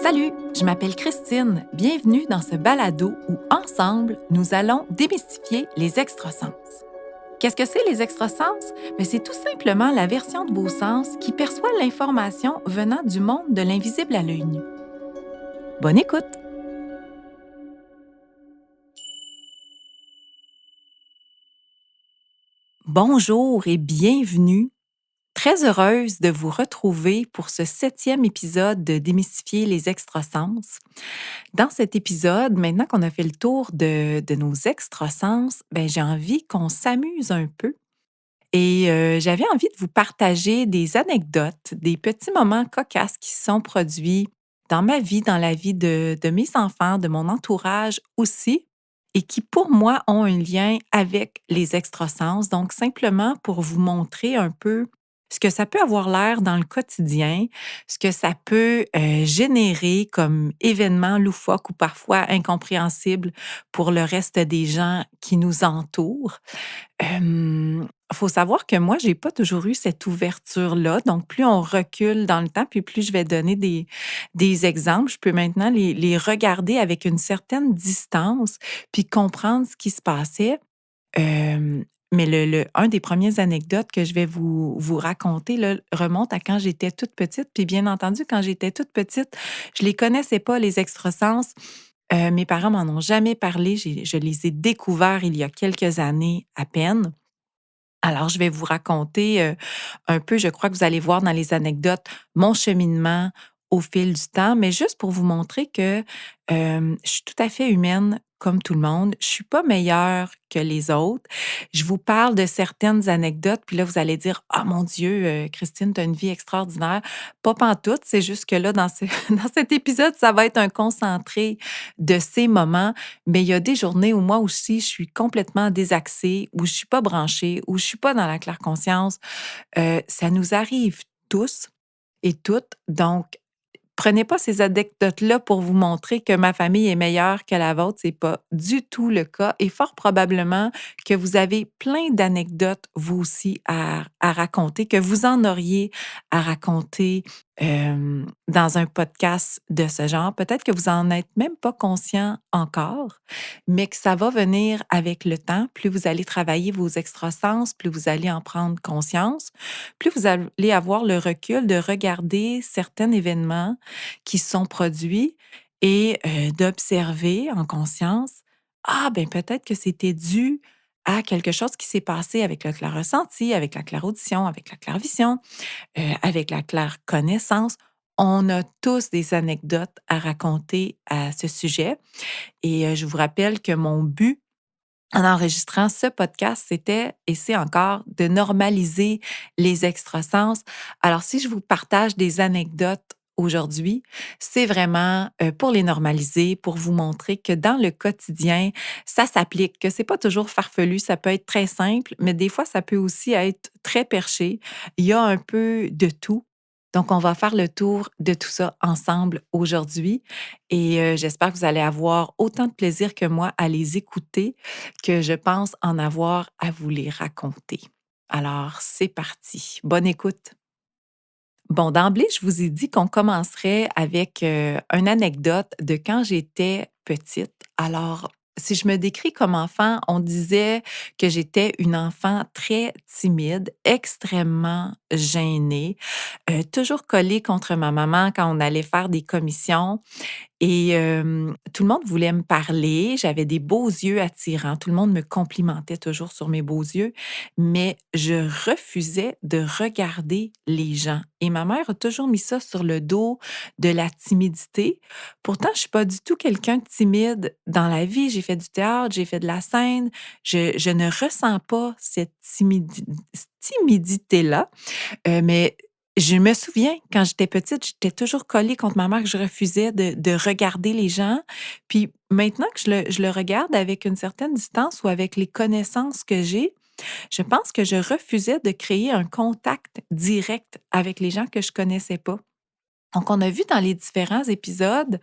Salut, je m'appelle Christine. Bienvenue dans ce balado où, ensemble, nous allons démystifier les extrasens. Qu'est-ce que c'est les extrasens? C'est tout simplement la version de vos sens qui perçoit l'information venant du monde de l'invisible à l'œil nu. Bonne écoute! Bonjour et bienvenue. Très heureuse de vous retrouver pour ce 7e épisode de Démystifier les extrasens. Dans cet épisode, maintenant qu'on a fait le tour de nos extrasens, j'ai envie qu'on s'amuse un peu et j'avais envie de vous partager des anecdotes, des petits moments cocasses qui se sont produits dans ma vie, dans la vie de mes enfants, de mon entourage aussi, et qui, pour moi, ont un lien avec les extrasens. Donc, simplement pour vous montrer un peu ce que ça peut avoir l'air dans le quotidien, ce que ça peut générer comme événement loufoque ou parfois incompréhensible pour le reste des gens qui nous entourent. Faut savoir que moi, j'ai pas toujours eu cette ouverture-là. Donc, plus on recule dans le temps, puis plus je vais donner des exemples, je peux maintenant les regarder avec une certaine distance, puis comprendre ce qui se passait. Mais un des premières anecdotes que je vais vous raconter là, remonte à quand j'étais toute petite. Puis bien entendu, quand j'étais toute petite, je les connaissais pas, les extrasens. Mes parents m'en ont jamais parlé. Je les ai découverts il y a quelques années à peine. Alors, je vais vous raconter, un peu, je crois que vous allez voir dans les anecdotes, mon cheminement au fil du temps, mais juste pour vous montrer que, je suis tout à fait humaine comme tout le monde. Je suis pas meilleure que les autres. Je vous parle de certaines anecdotes, puis là, vous allez dire: «Ah mon Dieu, Christine, tu as une vie extraordinaire». Pas pantoute, c'est juste que là, dans ce dans cet épisode, ça va être un concentré de ces moments, mais il y a des journées où moi aussi, je suis complètement désaxée, où je suis pas branchée, où je suis pas dans la claire conscience. Ça nous arrive tous et toutes, donc prenez pas ces anecdotes-là pour vous montrer que ma famille est meilleure que la vôtre, c'est pas du tout le cas et fort probablement que vous avez plein d'anecdotes, vous aussi, à raconter, que vous en auriez à raconter, dans un podcast de ce genre. Peut-être que vous en êtes même pas conscient encore, mais que ça va venir avec le temps. Plus vous allez travailler vos extrasens, plus vous allez en prendre conscience, plus vous allez avoir le recul de regarder certains événements qui se sont produits et d'observer en conscience: «Ah, ben peut-être que c'était dû à quelque chose qui s'est passé avec le clair-ressenti, avec la clairaudition, avec la clairvision, avec la clair-connaissance». On a tous des anecdotes à raconter à ce sujet et je vous rappelle que mon but en enregistrant ce podcast, c'était et c'est encore de normaliser les extrasens. Alors, si je vous partage des anecdotes aujourd'hui, c'est vraiment pour les normaliser, pour vous montrer que dans le quotidien, ça s'applique, que c'est pas toujours farfelu, ça peut être très simple, mais des fois, ça peut aussi être très perché. Il y a un peu de tout. Donc, on va faire le tour de tout ça ensemble aujourd'hui et j'espère que vous allez avoir autant de plaisir que moi à les écouter que je pense en avoir à vous les raconter. Alors, c'est parti. Bonne écoute. Bon, d'emblée, je vous ai dit qu'on commencerait avec une anecdote de quand j'étais petite. Alors, si je me décris comme enfant, on disait que j'étais une enfant très timide, extrêmement gênée, toujours collée contre ma maman quand on allait faire des commissions. Et tout le monde voulait me parler, j'avais des beaux yeux attirants, tout le monde me complimentait toujours sur mes beaux yeux, mais je refusais de regarder les gens et ma mère a toujours mis ça sur le dos de la timidité. Pourtant, je suis pas du tout quelqu'un de timide dans la vie, j'ai fait du théâtre, j'ai fait de la scène, je ne ressens pas cette timidité-là, mais je me souviens, quand j'étais petite, j'étais toujours collée contre ma mère, que je refusais de regarder les gens. Puis maintenant que je le regarde avec une certaine distance ou avec les connaissances que j'ai, je pense que je refusais de créer un contact direct avec les gens que je connaissais pas. Donc, on a vu dans les différents épisodes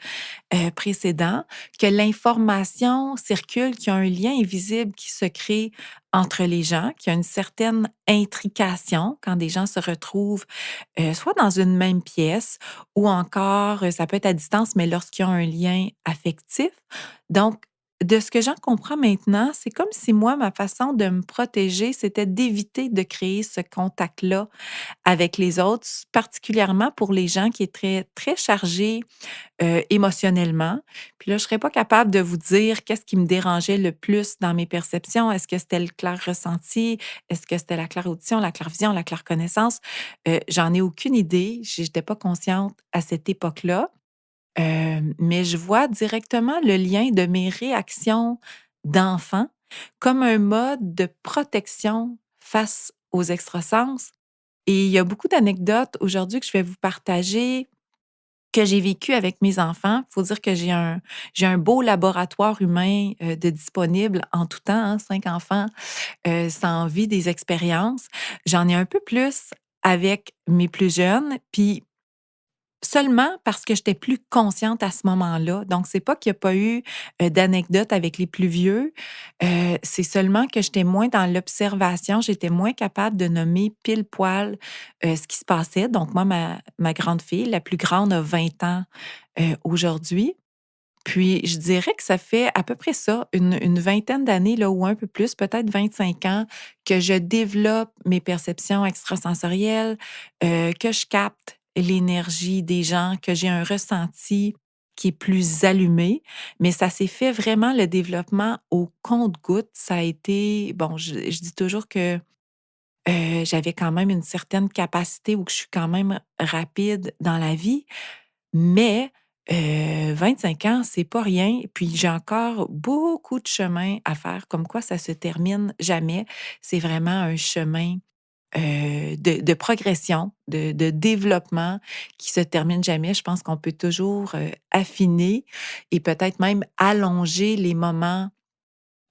précédents que l'information circule, qu'il y a un lien invisible qui se crée entre les gens, qu'il y a une certaine intrication quand des gens se retrouvent soit dans une même pièce ou encore, ça peut être à distance, mais lorsqu'il y a un lien affectif. Donc, de ce que j'en comprends maintenant, c'est comme si moi, ma façon de me protéger, c'était d'éviter de créer ce contact-là avec les autres, particulièrement pour les gens qui étaient très chargés émotionnellement. Puis là, je serais pas capable de vous dire qu'est-ce qui me dérangeait le plus dans mes perceptions. Est-ce que c'était le clair ressenti? Est-ce que c'était la claire-audition, la claire-vision, la claire-connaissance? J'en ai aucune idée. J'étais pas consciente à cette époque-là. Mais je vois directement le lien de mes réactions d'enfant comme un mode de protection face aux extrasens. Et il y a beaucoup d'anecdotes aujourd'hui que je vais vous partager que j'ai vécu avec mes enfants. Il faut dire que j'ai un beau laboratoire humain, de disponible en tout temps, hein, 5 enfants, ça vit des expériences. J'en ai un peu plus avec mes plus jeunes, puis seulement parce que j'étais plus consciente à ce moment-là. Donc c'est pas qu'il y a pas eu, d'anecdotes avec les plus vieux, c'est seulement que j'étais moins dans l'observation, j'étais moins capable de nommer pile poil, ce qui se passait. Donc moi, ma grande fille, la plus grande, a 20 ans, aujourd'hui. Puis je dirais que ça fait à peu près ça, une vingtaine d'années là, ou un peu plus, peut-être 25 ans, que je développe mes perceptions extrasensorielles, que je capte l'énergie des gens, que j'ai un ressenti qui est plus allumé. Mais ça s'est fait vraiment le développement au compte-gouttes. Ça a été bon, je dis toujours que, j'avais quand même une certaine capacité ou que je suis quand même rapide dans la vie, mais 25 ans, c'est pas rien. Puis j'ai encore beaucoup de chemin à faire, comme quoi ça se termine jamais. C'est vraiment un chemin, de progression, de développement qui se termine jamais. Je pense qu'on peut toujours, affiner et peut-être même allonger les moments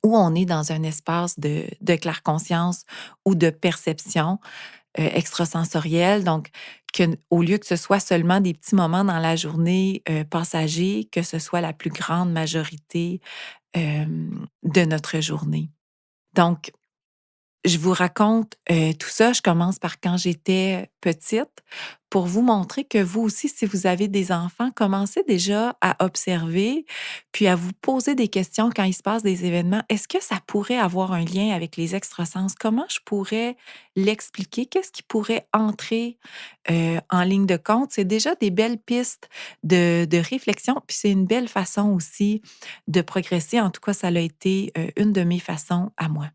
où on est dans un espace de claire conscience ou de perception extrasensorielle. Donc, au lieu que ce soit seulement des petits moments dans la journée, passagers, que ce soit la plus grande majorité, de notre journée. Donc, je vous raconte, tout ça. Je commence par quand j'étais petite pour vous montrer que vous aussi, si vous avez des enfants, commencez déjà à observer, puis à vous poser des questions quand il se passe des événements. Est-ce que ça pourrait avoir un lien avec les extrasens? Comment je pourrais l'expliquer? Qu'est-ce qui pourrait entrer, en ligne de compte? C'est déjà des belles pistes de réflexion, puis c'est une belle façon aussi de progresser. En tout cas, ça l'a été, une de mes façons à moi.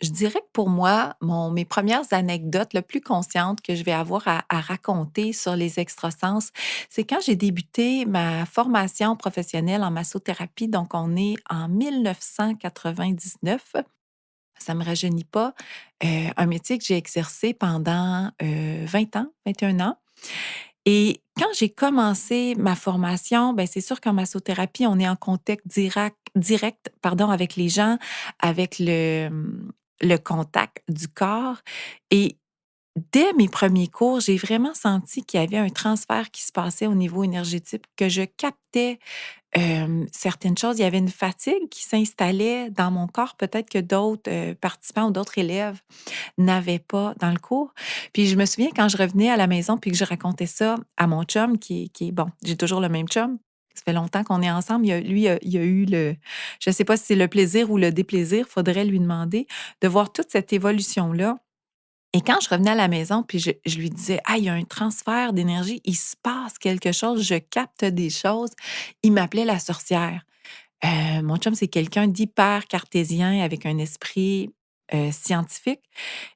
Je dirais que pour moi, mes premières anecdotes le plus conscientes que je vais avoir à raconter sur les extrasens, c'est quand j'ai débuté ma formation professionnelle en massothérapie. Donc, on est en 1999. Ça me rajeunit pas. Un métier que j'ai exercé pendant 20 ans, 21 ans. Et quand j'ai commencé ma formation, ben c'est sûr qu'en massothérapie, on est en contact direct pardon, avec les gens, avec le contact du corps. Et dès mes premiers cours, j'ai vraiment senti qu'il y avait un transfert qui se passait au niveau énergétique, que je captais certaines choses. Il y avait une fatigue qui s'installait dans mon corps, peut-être que d'autres participants ou d'autres élèves n'avait pas dans le cours. Puis je me souviens quand je revenais à la maison puis que je racontais ça à mon chum qui est bon, j'ai toujours le même chum. Ça fait longtemps qu'on est ensemble. Il a eu le je ne sais pas si c'est le plaisir ou le déplaisir, faudrait lui demander, de voir toute cette évolution-là. Et quand je revenais à la maison puis je lui disais: «Ah, il y a un transfert d'énergie, il se passe quelque chose, je capte des choses», il m'appelait la sorcière. Mon chum, c'est quelqu'un d'hyper cartésien avec un esprit, scientifique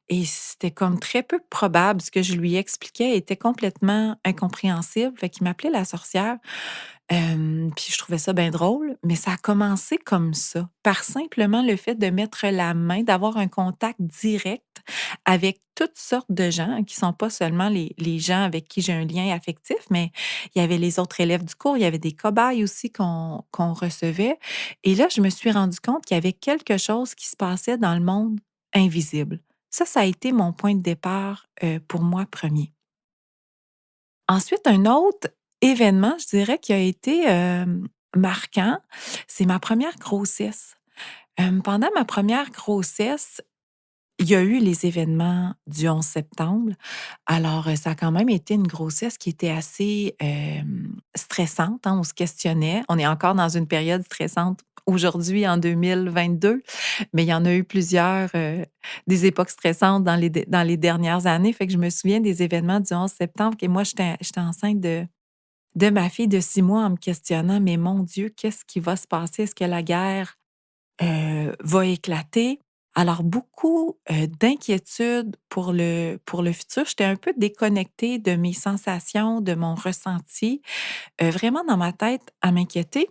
et c'était comme très peu probable. Ce que je lui expliquais était complètement incompréhensible, fait qu'il m'appelait la sorcière. Puis je trouvais ça bien drôle, mais ça a commencé comme ça, par simplement le fait de mettre la main, d'avoir un contact direct avec toutes sortes de gens qui sont pas seulement les gens avec qui j'ai un lien affectif, mais il y avait les autres élèves du cours, il y avait des cobayes aussi qu'on recevait et là, je me suis rendu compte qu'il y avait quelque chose qui se passait dans le monde invisible. Ça a été mon point de départ, pour moi, premier. Ensuite, un autre événement, je dirais, qui a été, marquant, c'est ma première grossesse. Pendant ma première grossesse, il y a eu les événements du 11 septembre. Alors, ça a quand même été une grossesse qui était assez, stressante, hein. On se questionnait. On est encore dans une période stressante aujourd'hui en 2022, mais il y en a eu plusieurs, des époques stressantes dans les dernières années. Fait que je me souviens des événements du 11 septembre et moi, j'étais enceinte de ma fille de 6 mois en me questionnant: «Mais mon Dieu, qu'est-ce qui va se passer? Est-ce que la guerre va éclater. Alors beaucoup, d'inquiétudes pour le futur. J'étais un peu déconnectée de mes sensations, de mon ressenti, vraiment dans ma tête à m'inquiéter.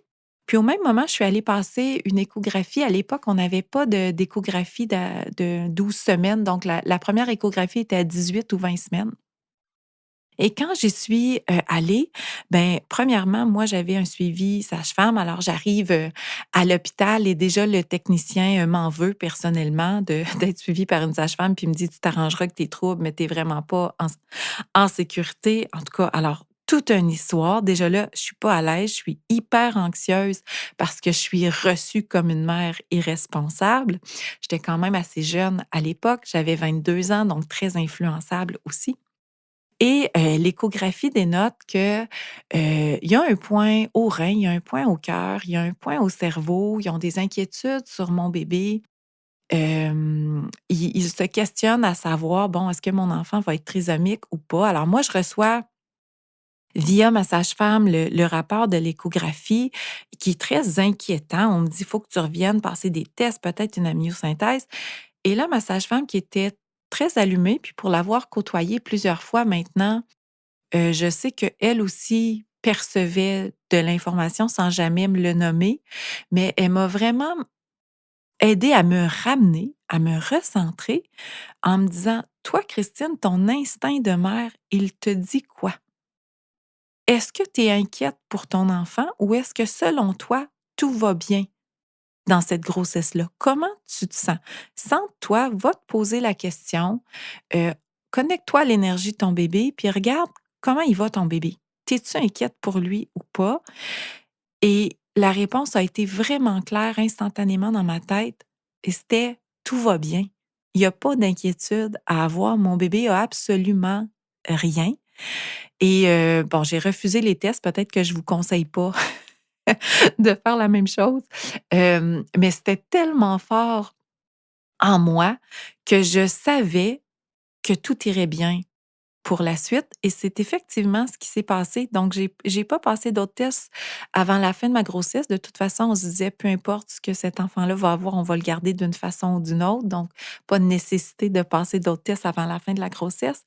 Puis au même moment, je suis allée passer une échographie. À l'époque, on n'avait pas d'échographie de 12 semaines, donc la 1re échographie était à 18 ou 20 semaines. Et quand j'y suis, allée, ben, premièrement, moi, j'avais un suivi sage-femme. Alors j'arrive, à l'hôpital et déjà le technicien, m'en veut personnellement de d'être suivie par une sage-femme, puis il me dit: «Tu t'arrangeras avec tes troubles, mais tu es vraiment pas en sécurité». En tout cas, alors toute une histoire. Déjà là, je suis pas à l'aise, je suis hyper anxieuse parce que je suis reçue comme une mère irresponsable. J'étais quand même assez jeune à l'époque, j'avais 22 ans, donc très influençable aussi. Et l'échographie dénote que, il y a un point au rein, il y a un point au cœur, il y a un point au cerveau. Ils ont des inquiétudes sur mon bébé. Ils se questionnent à savoir, bon, est-ce que mon enfant va être trisomique ou pas? Alors moi, je reçois via ma sage-femme le rapport de l'échographie qui est très inquiétant. On me dit: «Il faut que tu reviennes passer des tests, peut-être une amniosynthèse». Et là, ma sage-femme qui était très allumée, puis pour l'avoir côtoyée plusieurs fois maintenant, je sais qu'elle aussi percevait de l'information sans jamais me le nommer, mais elle m'a vraiment aidée à me ramener, à me recentrer en me disant: «Toi, Christine, ton instinct de mère, il te dit quoi? Est-ce que tu es inquiète pour ton enfant ou est-ce que selon toi, tout va bien dans cette grossesse-là? Comment tu te sens? Sente-toi, va te poser la question, heu, connecte-toi à l'énergie de ton bébé, puis regarde comment il va ton bébé. T'es-tu inquiète pour lui ou pas?» Et la réponse a été vraiment claire instantanément dans ma tête et c'était: «Tout va bien. Il y a pas d'inquiétude à avoir. Mon bébé a absolument rien». Et bon, j'ai refusé les tests, peut-être que je vous conseille pas de faire la même chose, mais c'était tellement fort en moi que je savais que tout irait bien pour la suite et c'est effectivement ce qui s'est passé. Donc j'ai pas passé d'autres tests avant la fin de ma grossesse. De toute façon, on se disait: «Peu importe ce que cet enfant-là va avoir, on va le garder d'une façon ou d'une autre», donc pas de nécessité de passer d'autres tests avant la fin de la grossesse.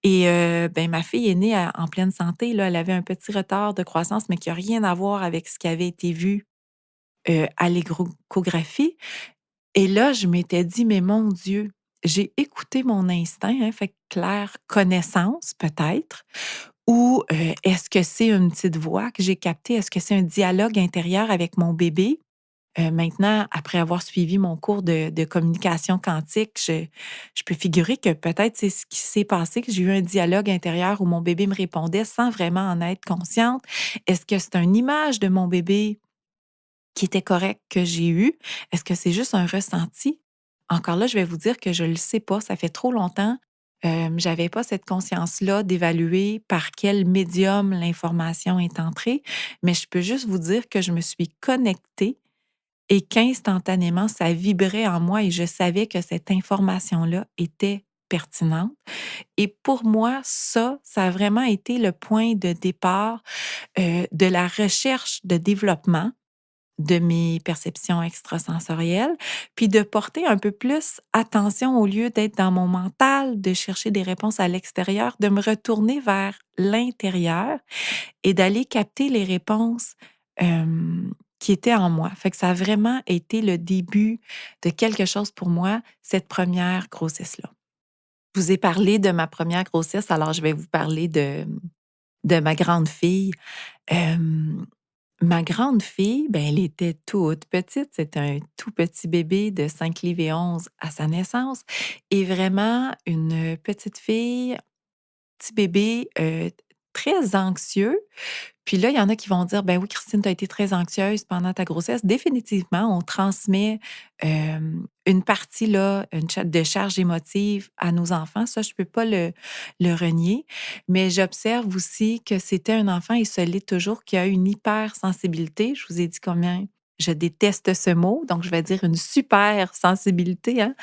Et ben, ma fille est née en pleine santé, là. Elle avait un petit retard de croissance, mais qui a rien à voir avec ce qui avait été vu, à l'échographie. Et là, je m'étais dit: «Mais mon Dieu, j'ai écouté mon instinct, hein, fait que claire connaissance peut-être ou est-ce que c'est une petite voix que j'ai captée? Est-ce que c'est un dialogue intérieur avec mon bébé?» Maintenant, après avoir suivi mon cours de communication quantique, je peux figurer que peut-être c'est ce qui s'est passé, que j'ai eu un dialogue intérieur où mon bébé me répondait sans vraiment en être consciente. Est-ce que c'est une image de mon bébé qui était correcte que j'ai eue? Est-ce que c'est juste un ressenti? Encore là, je vais vous dire que je ne le sais pas, ça fait trop longtemps. J'avais pas cette conscience-là d'évaluer par quel médium l'information est entrée, mais je peux juste vous dire que je me suis connectée et qu'instantanément, ça vibrait en moi et je savais que cette information-là était pertinente. Et pour moi, ça a vraiment été le point de départ, de la recherche de développement de mes perceptions extrasensorielles, puis de porter un peu plus attention au lieu d'être dans mon mental, de chercher des réponses à l'extérieur, de me retourner vers l'intérieur et d'aller capter les réponses, qui étaient en moi. Fait que ça a vraiment été le début de quelque chose pour moi, cette première grossesse-là. Je vous ai parlé de ma première grossesse, alors je vais vous parler de ma grande fille. Hem, Ma grande fille, ben, elle était toute petite. C'était un tout petit bébé de 5 livres et 11 à sa naissance et vraiment une petite fille, petit bébé, très anxieux. Puis là, il y en a qui vont dire: «Ben oui, Christine, tu as été très anxieuse pendant ta grossesse». Définitivement, on transmet, une partie là, une cha de charge émotive à nos enfants. Ça, je peux pas le renier. Mais j'observe aussi que c'était un enfant et ce l'est toujours, qui a une hypersensibilité. Je vous ai dit combien je déteste ce mot, donc je vais dire une super sensibilité, hein.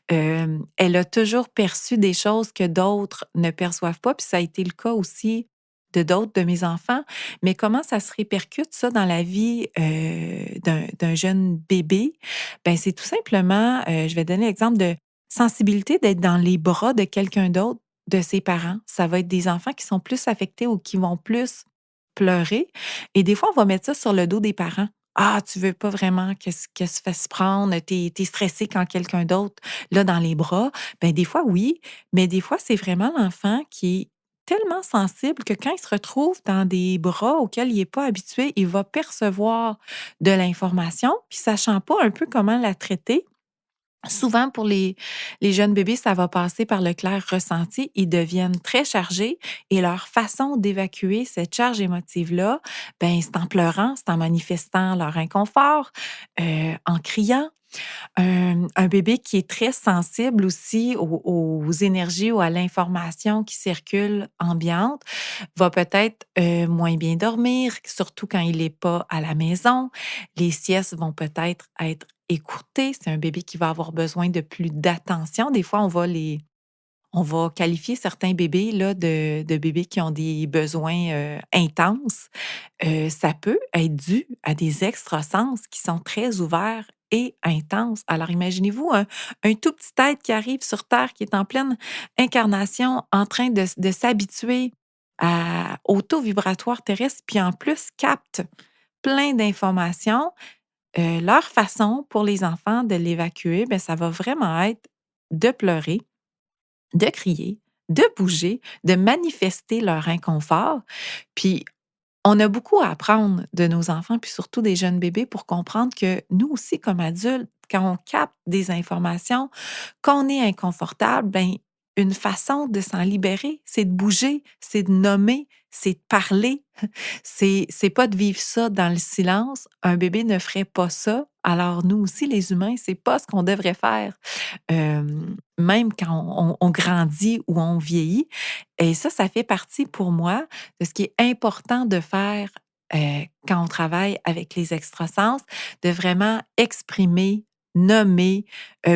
Elle a toujours perçu des choses que d'autres ne perçoivent pas, puis ça a été le cas aussi de d'autres de mes enfants. Mais comment ça se répercute ça dans la vie, d'un jeune bébé? Ben, c'est tout simplement, je vais donner l'exemple de sensibilité d'être dans les bras de quelqu'un d'autre, de ses parents. Ça va être des enfants qui sont plus affectés ou qui vont plus pleurer et des fois, on va mettre ça sur le dos des parents. «Ah, tu veux pas vraiment qu'elle se fasse prendre, tu es stressé quand quelqu'un d'autre l'a dans les bras». Ben, des fois, oui, mais des fois, c'est vraiment l'enfant qui est tellement sensible que quand il se retrouve dans des bras auxquels il est pas habitué, il va percevoir de l'information, puis sachant pas un peu comment la traiter. Souvent, pour les jeunes bébés, ça va passer par le clair ressenti. Ils deviennent très chargés et leur façon d'évacuer cette charge émotive-là, ben, c'est en pleurant, c'est en manifestant leur inconfort, en criant. Un bébé qui est très sensible aussi aux énergies ou à l'information qui circule ambiante va peut-être, moins bien dormir, surtout quand il est pas à la maison. Les siestes vont peut-être être écourtées. C'est un bébé qui va avoir besoin de plus d'attention. Des fois, on va qualifier certains bébés là de bébés qui ont des besoins, intenses. Ça peut être dû à des extrasens qui sont très ouverts et intenses. Alors imaginez-vous un tout petit être qui arrive sur terre, qui est en pleine incarnation, en train de s'habituer au taux vibratoire terrestre, puis en plus capte plein d'informations. Leur façon pour les enfants de l'évacuer, ben ça va vraiment être de pleurer, de crier, de bouger, de manifester leur inconfort. Puis on a beaucoup à apprendre de nos enfants, puis surtout des jeunes bébés, pour comprendre que nous aussi, comme adultes, quand on capte des informations, qu'on est inconfortable, ben, une façon de s'en libérer, c'est de bouger, c'est de nommer, c'est de parler. C'est pas de vivre ça dans le silence. Un bébé ne ferait pas ça. Alors nous aussi, les humains, c'est pas ce qu'on devrait faire, même quand on grandit ou on vieillit. Et ça fait partie pour moi de ce qui est important de faire, quand on travaille avec les extrasens, de vraiment exprimer, nommer,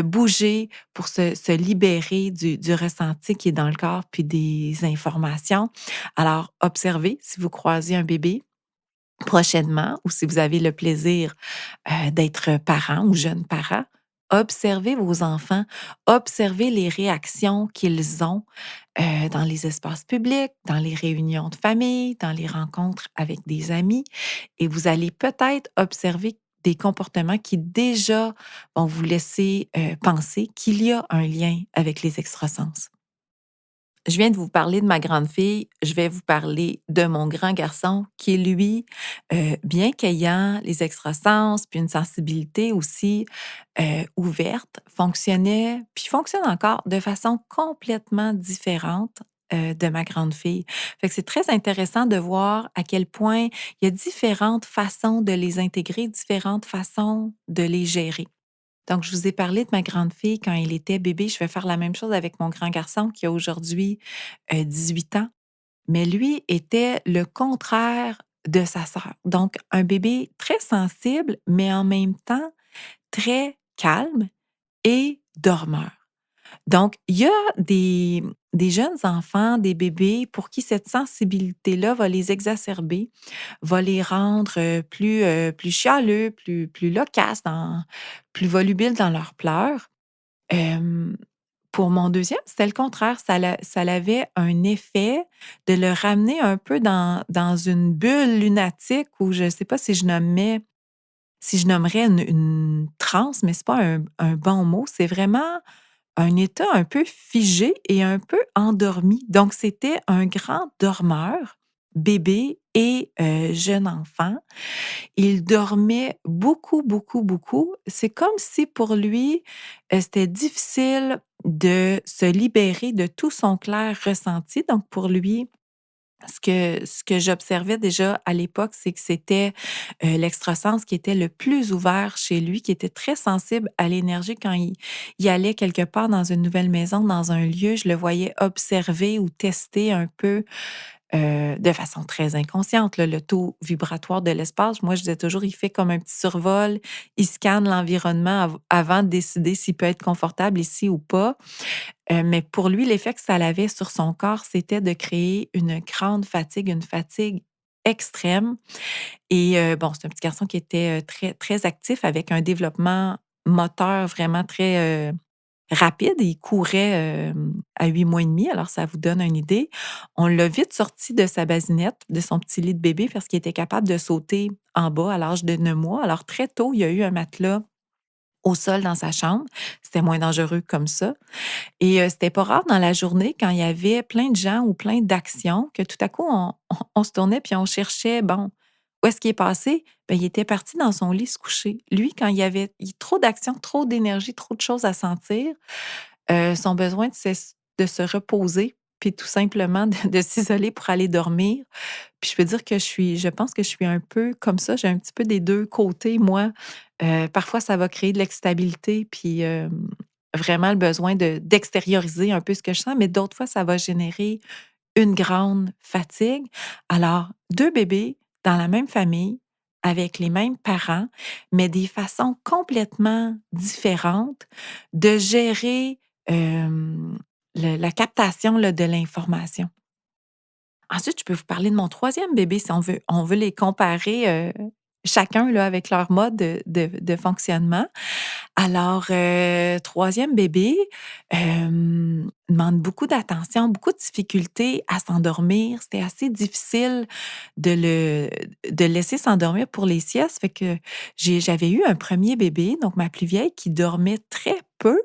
bouger pour se libérer du ressenti qui est dans le corps puis des informations. Alors, observez si vous croisez un bébé prochainement ou si vous avez le plaisir, d'être parent ou jeune parent, observez vos enfants, observez les réactions qu'ils ont, dans les espaces publics, dans les réunions de famille, dans les rencontres avec des amis et vous allez peut-être observer des comportements qui déjà vont vous laisser, penser qu'il y a un lien avec les extrasens. Je viens de vous parler de ma grande fille, je vais vous parler de mon grand garçon qui, lui, bien qu'ayant les extrasens, puis une sensibilité aussi, ouverte, fonctionnait, puis fonctionne encore de façon complètement différente, de ma grande fille. Fait que c'est très intéressant de voir à quel point il y a différentes façons de les intégrer, différentes façons de les gérer. Donc, je vous ai parlé de ma grande fille quand elle était bébé. Je vais faire la même chose avec mon grand garçon qui a aujourd'hui 18 ans. Mais lui était le contraire de sa sœur. Donc, un bébé très sensible, mais en même temps très calme et dormeur. Donc, il y a des jeunes enfants, des bébés pour qui cette sensibilité-là va les exacerber, va les rendre, plus chialeux, plus loquaces, plus volubiles dans leurs pleurs. Hem, pour mon deuxième, c'était le contraire. Ça avait un effet de le ramener un peu dans une bulle lunatique ou je ne sais pas si je nommerais une transe, mais c'est pas un bon mot. C'est vraiment un état un peu figé et un peu endormi. Donc, c'était un grand dormeur, bébé et jeune enfant. Il dormait beaucoup, beaucoup, beaucoup. C'est comme si pour lui, c'était difficile de se libérer de tout son clair ressenti. Donc, pour lui, Ce que j'observais déjà à l'époque, c'est que c'était, l'extrasens qui était le plus ouvert chez lui, qui était très sensible à l'énergie quand il allait quelque part dans une nouvelle maison, dans un lieu. Je le voyais observer ou tester un peu, de façon très inconsciente, là, le taux vibratoire de l'espace. Moi, je disais toujours: «Il fait comme un petit survol, il scanne l'environnement avant de décider s'il peut être confortable ici ou pas». Mais pour lui, l'effet que ça avait sur son corps, c'était de créer une grande fatigue, une fatigue extrême et bon, c'est un petit garçon qui était, très très actif avec un développement moteur vraiment très, rapide. Il courait, à 8 mois et demi, alors ça vous donne une idée. On l'a vite sorti de sa basinette, de son petit lit de bébé parce qu'il était capable de sauter en bas à l'âge de 9 mois. Alors très tôt, il y a eu un matelas au sol dans sa chambre. C'était moins dangereux comme ça. Et c'était pas rare dans la journée quand il y avait plein de gens ou plein d'actions que tout à coup on se tournait puis on cherchait, bon, où est-ce qu'il est passé? Ben il était parti dans son lit se coucher. Lui, quand il y avait trop d'actions, trop d'énergie, trop de choses à sentir, son besoin de se reposer, puis tout simplement de s'isoler pour aller dormir. Puis je peux dire que je pense que je suis un peu comme ça, j'ai un petit peu des 2 côtés moi. Parfois ça va créer de l'extabilité puis, vraiment le besoin d'extérioriser un peu ce que je sens, mais d'autres fois ça va générer une grande fatigue. Alors 2 bébés dans la même famille, avec les mêmes parents, mais des façons complètement différentes de gérer, le la captation là de l'information. Ensuite, je peux vous parler de mon troisième bébé si on veut les comparer, chacun là avec leur mode de fonctionnement. Alors, 3 bébé, demande beaucoup d'attention, beaucoup de difficultés à s'endormir. C'était assez difficile de le laisser s'endormir pour les siestes. Fait que j'avais eu un premier bébé, donc ma plus vieille, qui dormait très peu.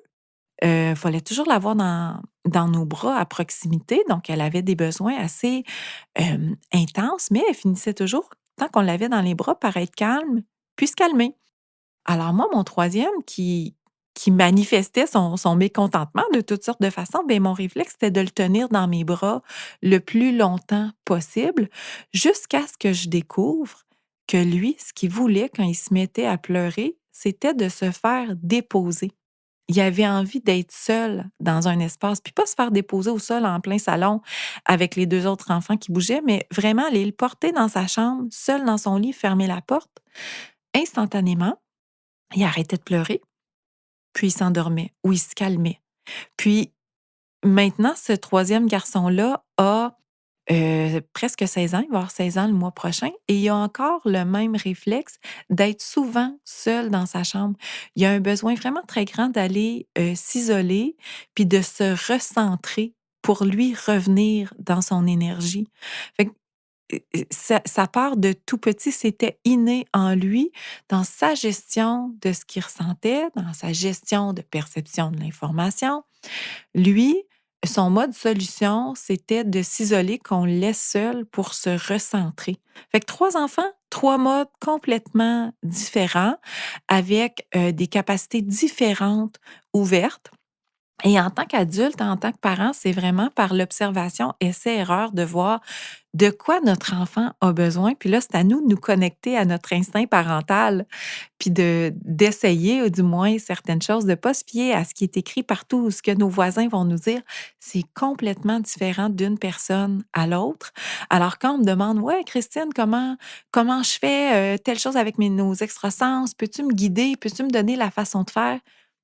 Fallait toujours l'avoir dans nos bras à proximité, donc elle avait des besoins assez, intenses, mais elle finissait toujours, tant qu'on l'avait dans les bras, par être calme, puis se calmer. Alors moi, mon troisième qui manifestait son mécontentement de toutes sortes de façons, ben mon réflexe, c'était de le tenir dans mes bras le plus longtemps possible, jusqu'à ce que je découvre que lui, ce qu'il voulait quand il se mettait à pleurer, c'était de se faire déposer. Il avait envie d'être seul dans un espace, puis pas se faire déposer au sol en plein salon avec les 2 autres enfants qui bougeaient, mais vraiment aller le porter dans sa chambre, seul dans son lit, fermer la porte. Instantanément, il arrêtait de pleurer, puis il s'endormait ou il se calmait. Puis maintenant, ce troisième garçon-là a, presque 16 ans, il va avoir 16 ans le mois prochain et il a encore le même réflexe d'être souvent seul dans sa chambre. Il a un besoin vraiment très grand d'aller, s'isoler puis de se recentrer pour lui revenir dans son énergie. Fait que, ça part de tout petit, c'était inné en lui, dans sa gestion de ce qu'il ressentait, dans sa gestion de perception de l'information. Lui, son mode solution, c'était de s'isoler, qu'on le laisse seul pour se recentrer. Fait que 3 enfants, 3 modes complètement différents, avec, des capacités différentes ouvertes. Et en tant qu'adulte, en tant que parent, c'est vraiment par l'observation, essai-erreur de voir de quoi notre enfant a besoin. Puis là, c'est à nous de nous connecter à notre instinct parental, puis d'essayer, ou du moins certaines choses, de ne pas se fier à ce qui est écrit partout ou ce que nos voisins vont nous dire. C'est complètement différent d'une personne à l'autre. Alors, quand on me demande, ouais, Christine, comment je fais telle chose avec nos extrasens? Peux-tu me guider? Peux-tu me donner la façon de faire?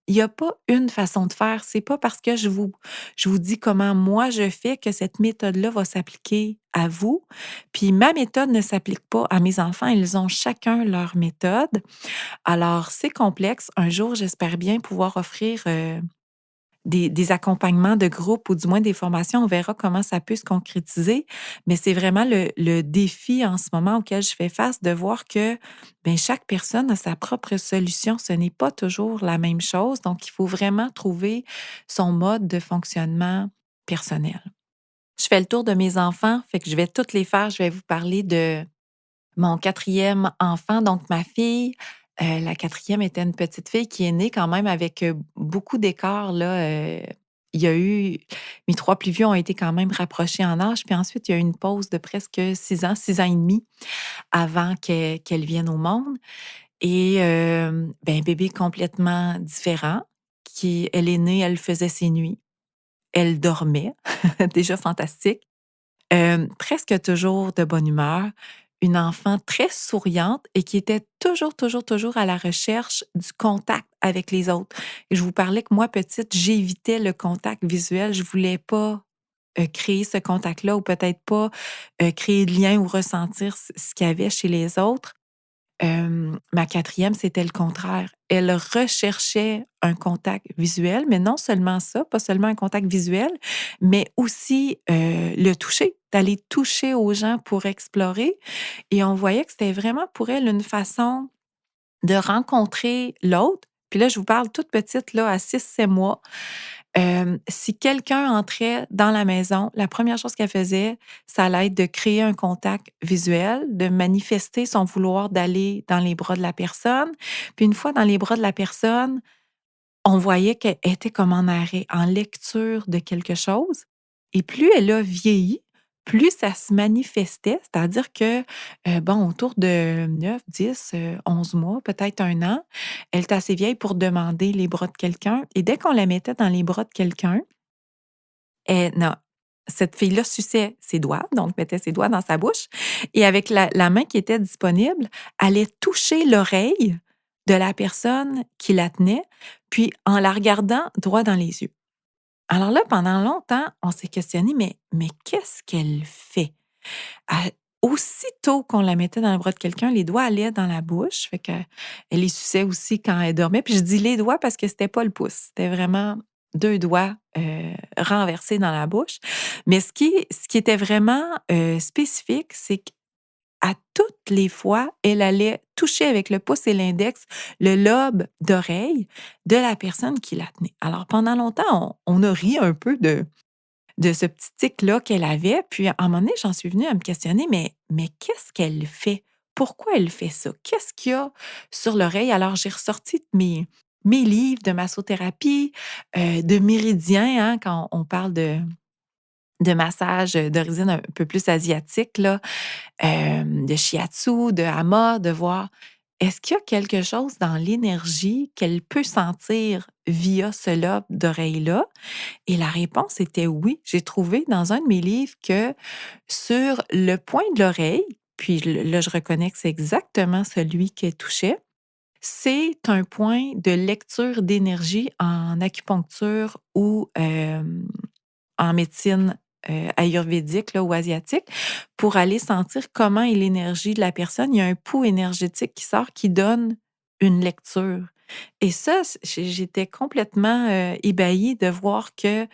Il y a pas une façon de faire. C'est pas parce que je vous dis comment moi je fais que cette méthode-là va s'appliquer à vous. Puis ma méthode ne s'applique pas à mes enfants. Ils ont chacun leur méthode. Alors, c'est complexe. Un jour, j'espère bien pouvoir offrir, des accompagnements de groupe ou du moins des formations. On verra comment ça peut se concrétiser. Mais c'est vraiment le défi en ce moment auquel je fais face de voir que, ben, chaque personne a sa propre solution. Ce n'est pas toujours la même chose. Donc, il faut vraiment trouver son mode de fonctionnement personnel. Je fais le tour de mes enfants, fait que je vais toutes les faire. Je vais vous parler de mon quatrième enfant, donc ma fille. La quatrième était une petite fille qui est née quand même avec, beaucoup d'écart là, il y a eu mes 3 plus vieux ont été quand même rapprochés en âge, puis ensuite, il y a eu une pause de presque 6 ans et demi avant qu'elle vienne au monde et bébé complètement différent qui elle est née, elle faisait ses nuits, elle dormait, déjà fantastique. Presque toujours de bonne humeur, une enfant très souriante et qui était toujours, toujours, toujours à la recherche du contact avec les autres. Et je vous parlais que moi, petite, j'évitais le contact visuel. Je voulais pas, créer ce contact-là ou peut-être pas, créer de lien ou ressentir ce qu'il y avait chez les autres. Ma quatrième, c'était le contraire. Elle recherchait un contact visuel, mais non seulement ça, pas seulement un contact visuel, mais aussi, le toucher, d'aller toucher aux gens pour explorer et on voyait que c'était vraiment pour elle une façon de rencontrer l'autre. Puis là, je vous parle toute petite, là, à 6 7 mois. Si quelqu'un entrait dans la maison, la première chose qu'elle faisait, ça allait être de créer un contact visuel, de manifester son vouloir d'aller dans les bras de la personne. Puis une fois dans les bras de la personne, on voyait qu'elle était comme en arrêt, en lecture de quelque chose et plus elle a vieilli, plus ça se manifestait. C'est-à-dire que, autour de 9, 10, 11 mois, peut-être 1 an, elle était assez vieille pour demander les bras de quelqu'un et dès qu'on la mettait dans les bras de quelqu'un, non, cette fille-là suçait ses doigts, donc mettait ses doigts dans sa bouche et avec la main qui était disponible, allait toucher l'oreille de la personne qui la tenait, puis en la regardant droit dans les yeux. Alors là, pendant longtemps, on s'est questionné, mais qu'est-ce qu'elle fait? À aussitôt qu'on la mettait dans le bras de quelqu'un, les doigts allaient dans la bouche, fait qu'elle les suçait aussi quand elle dormait. Puis je dis les doigts parce que c'était pas le pouce, c'était vraiment 2 doigts, renversés dans la bouche. Mais ce qui était vraiment, spécifique, c'est qu'à toutes les fois, elle allait toucher avec le pouce et l'index le lobe d'oreille de la personne qui la tenait. Alors pendant longtemps, on a ri un peu de ce petit tic-là qu'elle avait. Puis, à un moment donné, j'en suis venue à me questionner, mais qu'est-ce qu'elle fait? Pourquoi elle fait ça? Qu'est-ce qu'il y a sur l'oreille? Alors, j'ai ressorti mes livres de massothérapie, de méridien, hein, quand on parle de massage d'origine un peu plus asiatique, là, de shiatsu, de hama, de voir est-ce qu'il y a quelque chose dans l'énergie qu'elle peut sentir via ce lobe d'oreille-là? Et la réponse était oui. J'ai trouvé dans un de mes livres que sur le point de l'oreille, puis là, je reconnais que c'est exactement celui qu'elle touchait, c'est un point de lecture d'énergie en acupuncture ou en médecine ayurvédique là, ou asiatique pour aller sentir comment est l'énergie de la personne. Il y a un pouls énergétique qui sort qui donne une lecture. Et ça, j'étais complètement ébahie de voir que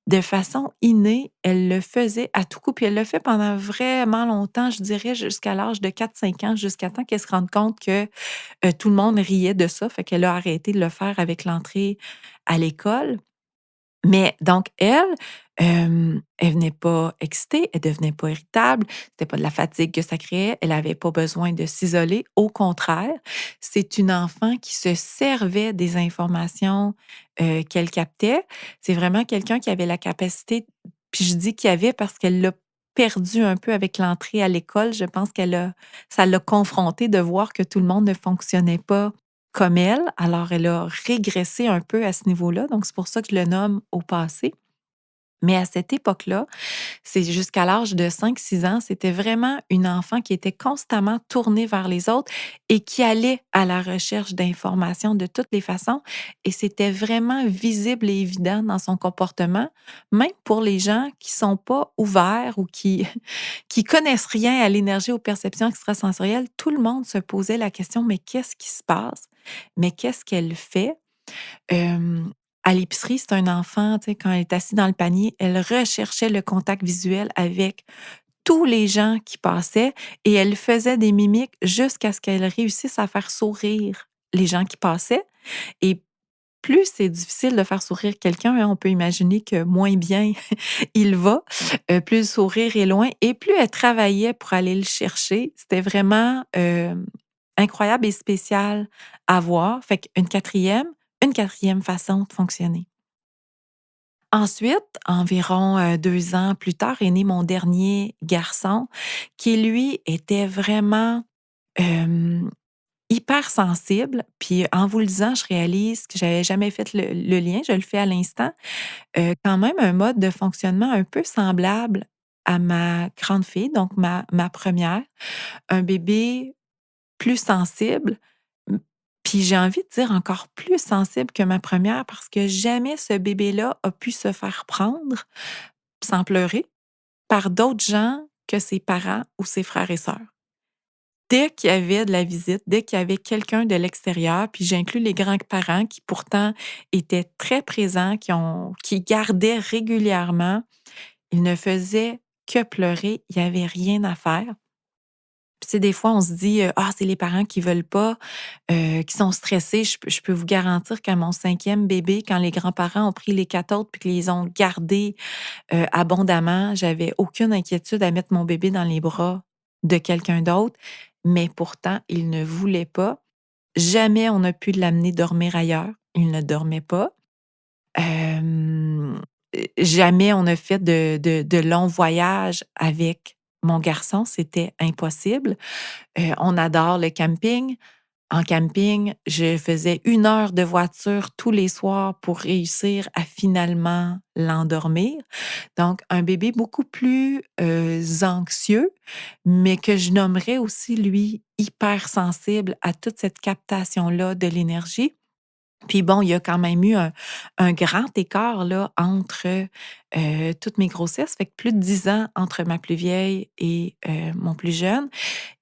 de façon innée, elle le faisait à tout coup, puis elle l'a fait pendant vraiment longtemps, je dirais jusqu'à l'âge de 4 5 ans, jusqu'à temps qu'elle se rende compte que, tout le monde riait de ça, fait qu'elle a arrêté de le faire avec l'entrée à l'école. Mais donc elle, elle venait pas excitée, elle devenait pas irritable, c'était pas de la fatigue que ça créait, elle avait pas besoin de s'isoler. Au contraire, c'est une enfant qui se servait des informations, qu'elle captait. C'est vraiment quelqu'un qui avait la capacité puis je dis qu'il y avait parce qu'elle l'a perdu un peu avec l'entrée à l'école. Je pense qu'elle a ça l'a confrontée de voir que tout le monde ne fonctionnait pas comme elle, alors elle a régressé un peu à ce niveau-là, donc c'est pour ça que je le nomme au passé. Mais à cette époque-là, c'est jusqu'à l'âge de 5 6 ans, c'était vraiment une enfant qui était constamment tournée vers les autres et qui allait à la recherche d'informations de toutes les façons et c'était vraiment visible et évident dans son comportement, même pour les gens qui sont pas ouverts ou qui qui connaissent rien à l'énergie, aux perceptions extrasensorielles. Tout le monde se posait la question: «Mais qu'est-ce qui se passe? Mais qu'est-ce qu'elle fait?» Hem, à l'épicerie, c'est un enfant, tu sais, quand elle est assise dans le panier, elle recherchait le contact visuel avec tous les gens qui passaient et elle faisait des mimiques jusqu'à ce qu'elle réussisse à faire sourire les gens qui passaient et plus c'est difficile de faire sourire quelqu'un, hein, on peut imaginer que moins bien il va, plus le sourire est loin et plus elle travaillait pour aller le chercher. C'était vraiment, incroyable et spécial à voir. Fait qu'une quatrième façon de fonctionner. Ensuite, environ, 2 ans plus tard, est né mon dernier garçon qui, lui, était vraiment, hem, hypersensible. Puis en vous le disant, je réalise que j'avais jamais fait le lien, je le fais à l'instant. Quand même un mode de fonctionnement un peu semblable à ma grande fille, donc ma 1re, un bébé plus sensible, mmh, puis j'ai envie de dire encore plus sensible que ma 1re parce que jamais ce bébé-là a pu se faire prendre, sans pleurer, par d'autres gens que ses parents ou ses frères et sœurs. Dès qu'il y avait de la visite, dès qu'il y avait quelqu'un de l'extérieur, puis j'inclus les grands-parents qui pourtant étaient très présents, qui gardaient régulièrement, ils ne faisaient que pleurer, il y avait rien à faire. Puis, tu sais, des fois, on se dit, «Ah, c'est les parents qui veulent pas, qui sont stressés». Je peux vous garantir qu'à mon 5e bébé, quand les grands-parents ont pris les 4 autres puis qu'ils les ont gardés, abondamment, j'avais aucune inquiétude à mettre mon bébé dans les bras de quelqu'un d'autre, mais pourtant, il ne voulait pas. Jamais on a pu l'amener dormir ailleurs, il ne dormait pas. Hem, jamais on a fait de longs voyages avec mon garçon, c'était impossible. On adore le camping. En camping, je faisais 1 heure de voiture tous les soirs pour réussir à finalement l'endormir. Donc un bébé beaucoup plus, anxieux, mais que je nommerais aussi, lui, hypersensible à toute cette captation-là de l'énergie. Puis bon, il y a quand même eu un grand écart là entre, toutes mes grossesses, fait que plus de 10 ans entre ma plus vieille et mon plus jeune.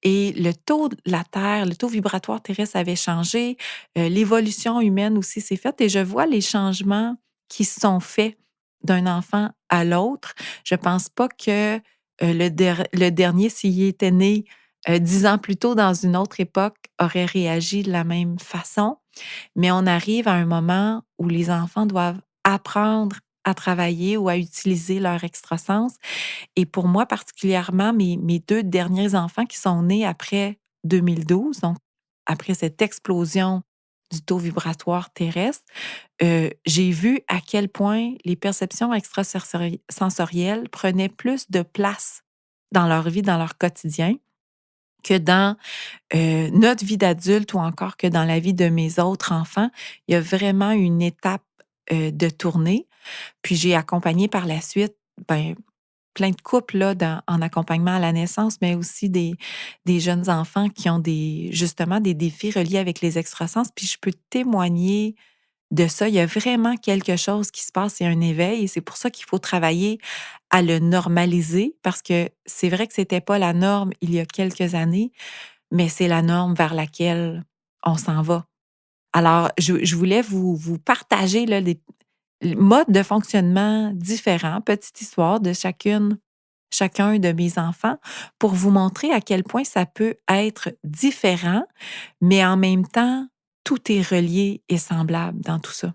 Et le taux de la Terre, le taux vibratoire terrestre avait changé, l'évolution humaine aussi s'est faite et je vois les changements qui se sont faits d'un enfant à l'autre. Je pense pas que, le dernier, s'il était né, 10 ans plus tôt dans une autre époque, aurait réagi de la même façon. Mais on arrive à un moment où les enfants doivent apprendre à travailler ou à utiliser leur extrasens et pour moi particulièrement, mes 2 derniers enfants qui sont nés après 2012, donc après cette explosion du taux vibratoire terrestre, j'ai vu à quel point les perceptions sensorielles prenaient plus de place dans leur vie, dans leur quotidien, que dans, notre vie d'adulte ou encore que dans la vie de mes autres enfants. Il y a vraiment une étape, de tournée. Puis j'ai accompagné par la suite, ben, plein de couples là, en accompagnement à la naissance, mais aussi des jeunes enfants qui ont justement des défis reliés avec les extrasens. Puis je peux témoigner de ça. Il y a vraiment quelque chose qui se passe, il y a un éveil et c'est pour ça qu'il faut travailler à le normaliser parce que c'est vrai que c'était pas la norme il y a quelques années, mais c'est la norme vers laquelle on s'en va. Alors, je voulais vous partager là, des modes de fonctionnement différents, petite histoire de chacun de mes enfants pour vous montrer à quel point ça peut être différent, mais en même temps, tout est relié et semblable dans tout ça.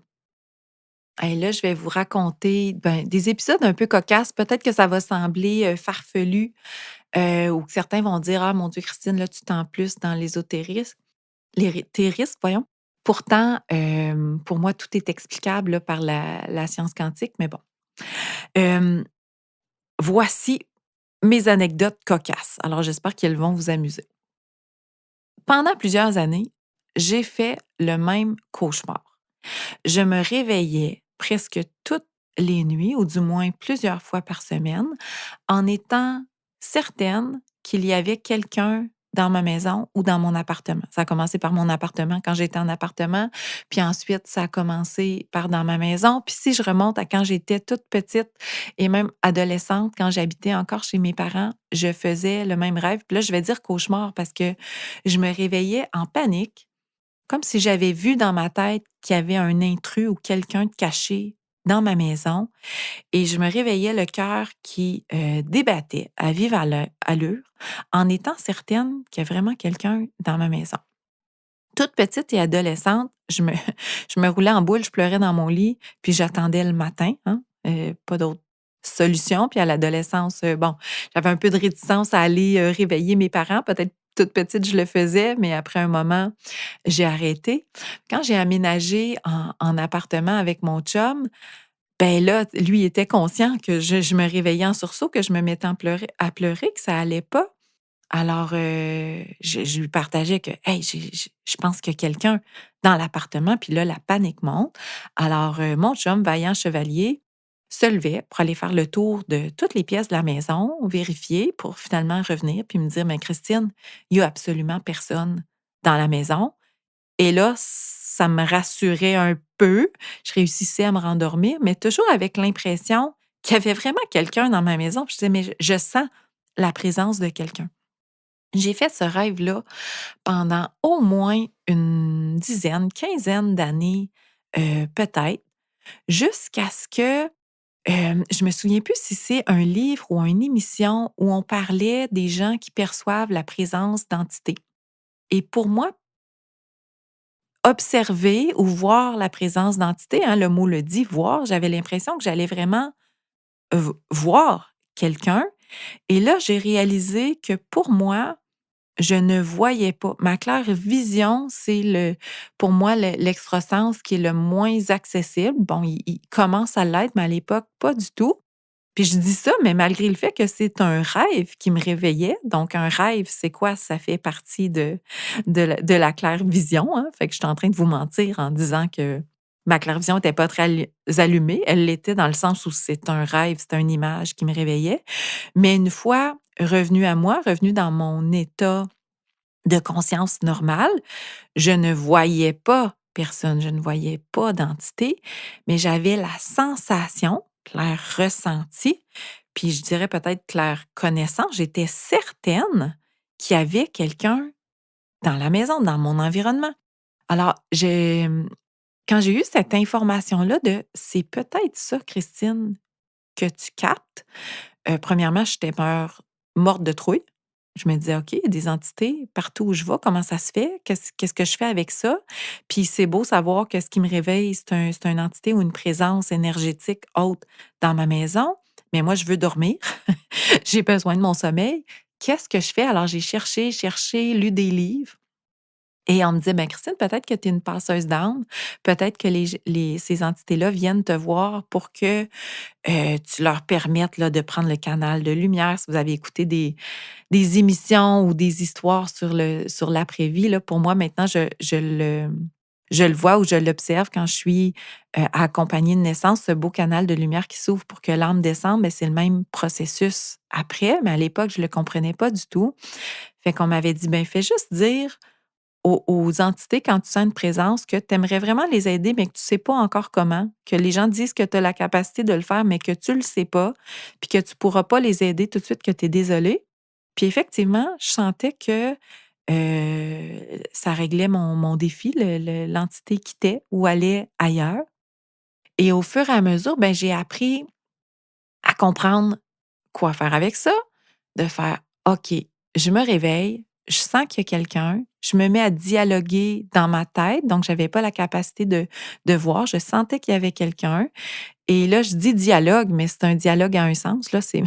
Et là, je vais vous raconter, ben, des épisodes un peu cocasses. Peut-être que ça va sembler, farfelu, ou que certains vont dire: «Ah mon Dieu, Christine, là, tu tends plus dans l'ésotérisme, voyons». Pourtant, pour moi, tout est explicable, là, par la science quantique, mais bon. Hem, Voici mes anecdotes cocasses. Alors j'espère qu'elles vont vous amuser. Pendant plusieurs années, j'ai fait le même cauchemar. Je me réveillais presque toutes les nuits, ou du moins plusieurs fois par semaine, en étant certaine qu'il y avait quelqu'un dans ma maison ou dans mon appartement. Ça a commencé par mon appartement quand j'étais en appartement, puis ensuite ça a commencé par dans ma maison. Puis si je remonte à quand j'étais toute petite et même adolescente, quand j'habitais encore chez mes parents, je faisais le même rêve. Puis là, je vais dire cauchemar parce que je me réveillais en panique comme si j'avais vu dans ma tête qu'il y avait un intrus ou quelqu'un de caché dans ma maison et je me réveillais le cœur qui, débattait à vive allure en étant certaine qu'il y a vraiment quelqu'un dans ma maison. Toute petite et adolescente, je me roulais en boule, je pleurais dans mon lit, puis j'attendais le matin, hein, pas d'autre solution. Puis à l'adolescence, bon, j'avais un peu de réticence à aller, réveiller mes parents. Peut-être toute petite, je le faisais, mais après un moment, j'ai arrêté. Quand j'ai aménagé en appartement avec mon chum, Ben là, lui était conscient que je me réveillais en sursaut, que je me mettais à pleurer, que ça allait pas. Alors, je lui partageais que: «Hey, je pense qu'il y a quelqu'un dans l'appartement», puis là, la panique monte. Alors, mon chum, vaillant chevalier, se levait pour aller faire le tour de toutes les pièces de la maison, vérifier pour finalement revenir puis me dire: «Mais Christine, il y a absolument personne dans la maison». Et là, ça me rassurait un peu. Je réussissais à me rendormir, mais toujours avec l'impression qu'il y avait vraiment quelqu'un dans ma maison. Puis je disais: «Mais je sens la présence de quelqu'un». J'ai fait ce rêve-là pendant au moins une dizaine, quinzaine d'années, peut-être, jusqu'à ce que, je me souviens plus si c'est un livre ou une émission où on parlait des gens qui perçoivent la présence d'entités. Et pour moi, observer ou voir la présence d'entités, hein, le mot le dit, voir, j'avais l'impression que j'allais vraiment voir quelqu'un. Et là, j'ai réalisé que pour moi, je ne voyais pas. Ma claire vision, c'est pour moi, l'extrasens qui est le moins accessible. Bon, il commence à l'être, mais à l'époque, pas du tout. Puis je dis ça, mais malgré le fait que c'est un rêve qui me réveillait. Donc, un rêve, c'est quoi? Ça fait partie de la claire vision, hein. Fait que je suis en train de vous mentir en disant que ma clairvision n'était pas très allumée. Elle l'était dans le sens où c'est un rêve, c'est une image qui me réveillait. Mais une fois revenue à moi, revenue dans mon état de conscience normale, je ne voyais pas personne, je ne voyais pas d'entité, mais j'avais la sensation, clair ressenti, puis je dirais peut-être clair connaissance, j'étais certaine qu'il y avait quelqu'un dans la maison, dans mon environnement. Alors, quand j'ai eu cette information-là de c'est peut-être ça, Christine, que tu captes. Premièrement, j'étais morte de trouille. Je me disais: «OK, il y a des entités partout où je vais, comment ça se fait? Qu'est-ce que je fais avec ça?» Puis c'est beau savoir que ce qui me réveille, c'est une entité ou une présence énergétique autre dans ma maison, mais moi, je veux dormir. J'ai besoin de mon sommeil. Qu'est-ce que je fais? Alors j'ai cherché, cherché, lu des livres et on me disait: «Ben Christine, peut-être que tu es une passeuse d'âme. Peut-être que ces entités-là viennent te voir pour que tu leur permettes là, de prendre le canal de lumière. Si vous avez écouté des émissions ou des histoires sur l'après-vie, là, pour moi, maintenant, je le vois ou je l'observe quand je suis accompagnée de naissance, ce beau canal de lumière qui s'ouvre pour que l'âme descende, mais c'est le même processus après, mais à l'époque, je ne le comprenais pas du tout. Fait qu'on m'avait dit, ben fais juste dire aux entités, quand tu sens une présence, que tu aimerais vraiment les aider, mais que tu ne sais pas encore comment, que les gens disent que tu as la capacité de le faire, mais que tu ne le sais pas, puis que tu ne pourras pas les aider tout de suite, que tu es désolé. Puis effectivement, je sentais que ça réglait mon défi, l'entité quittait ou allait ailleurs. Et au fur et à mesure, ben, j'ai appris à comprendre quoi faire avec ça, de faire OK, je me réveille, je sens qu'il y a quelqu'un, je me mets à dialoguer dans ma tête, donc je n'avais pas la capacité de voir, je sentais qu'il y avait quelqu'un. Et là, je dis dialogue, mais c'est un dialogue à un sens, là, c'est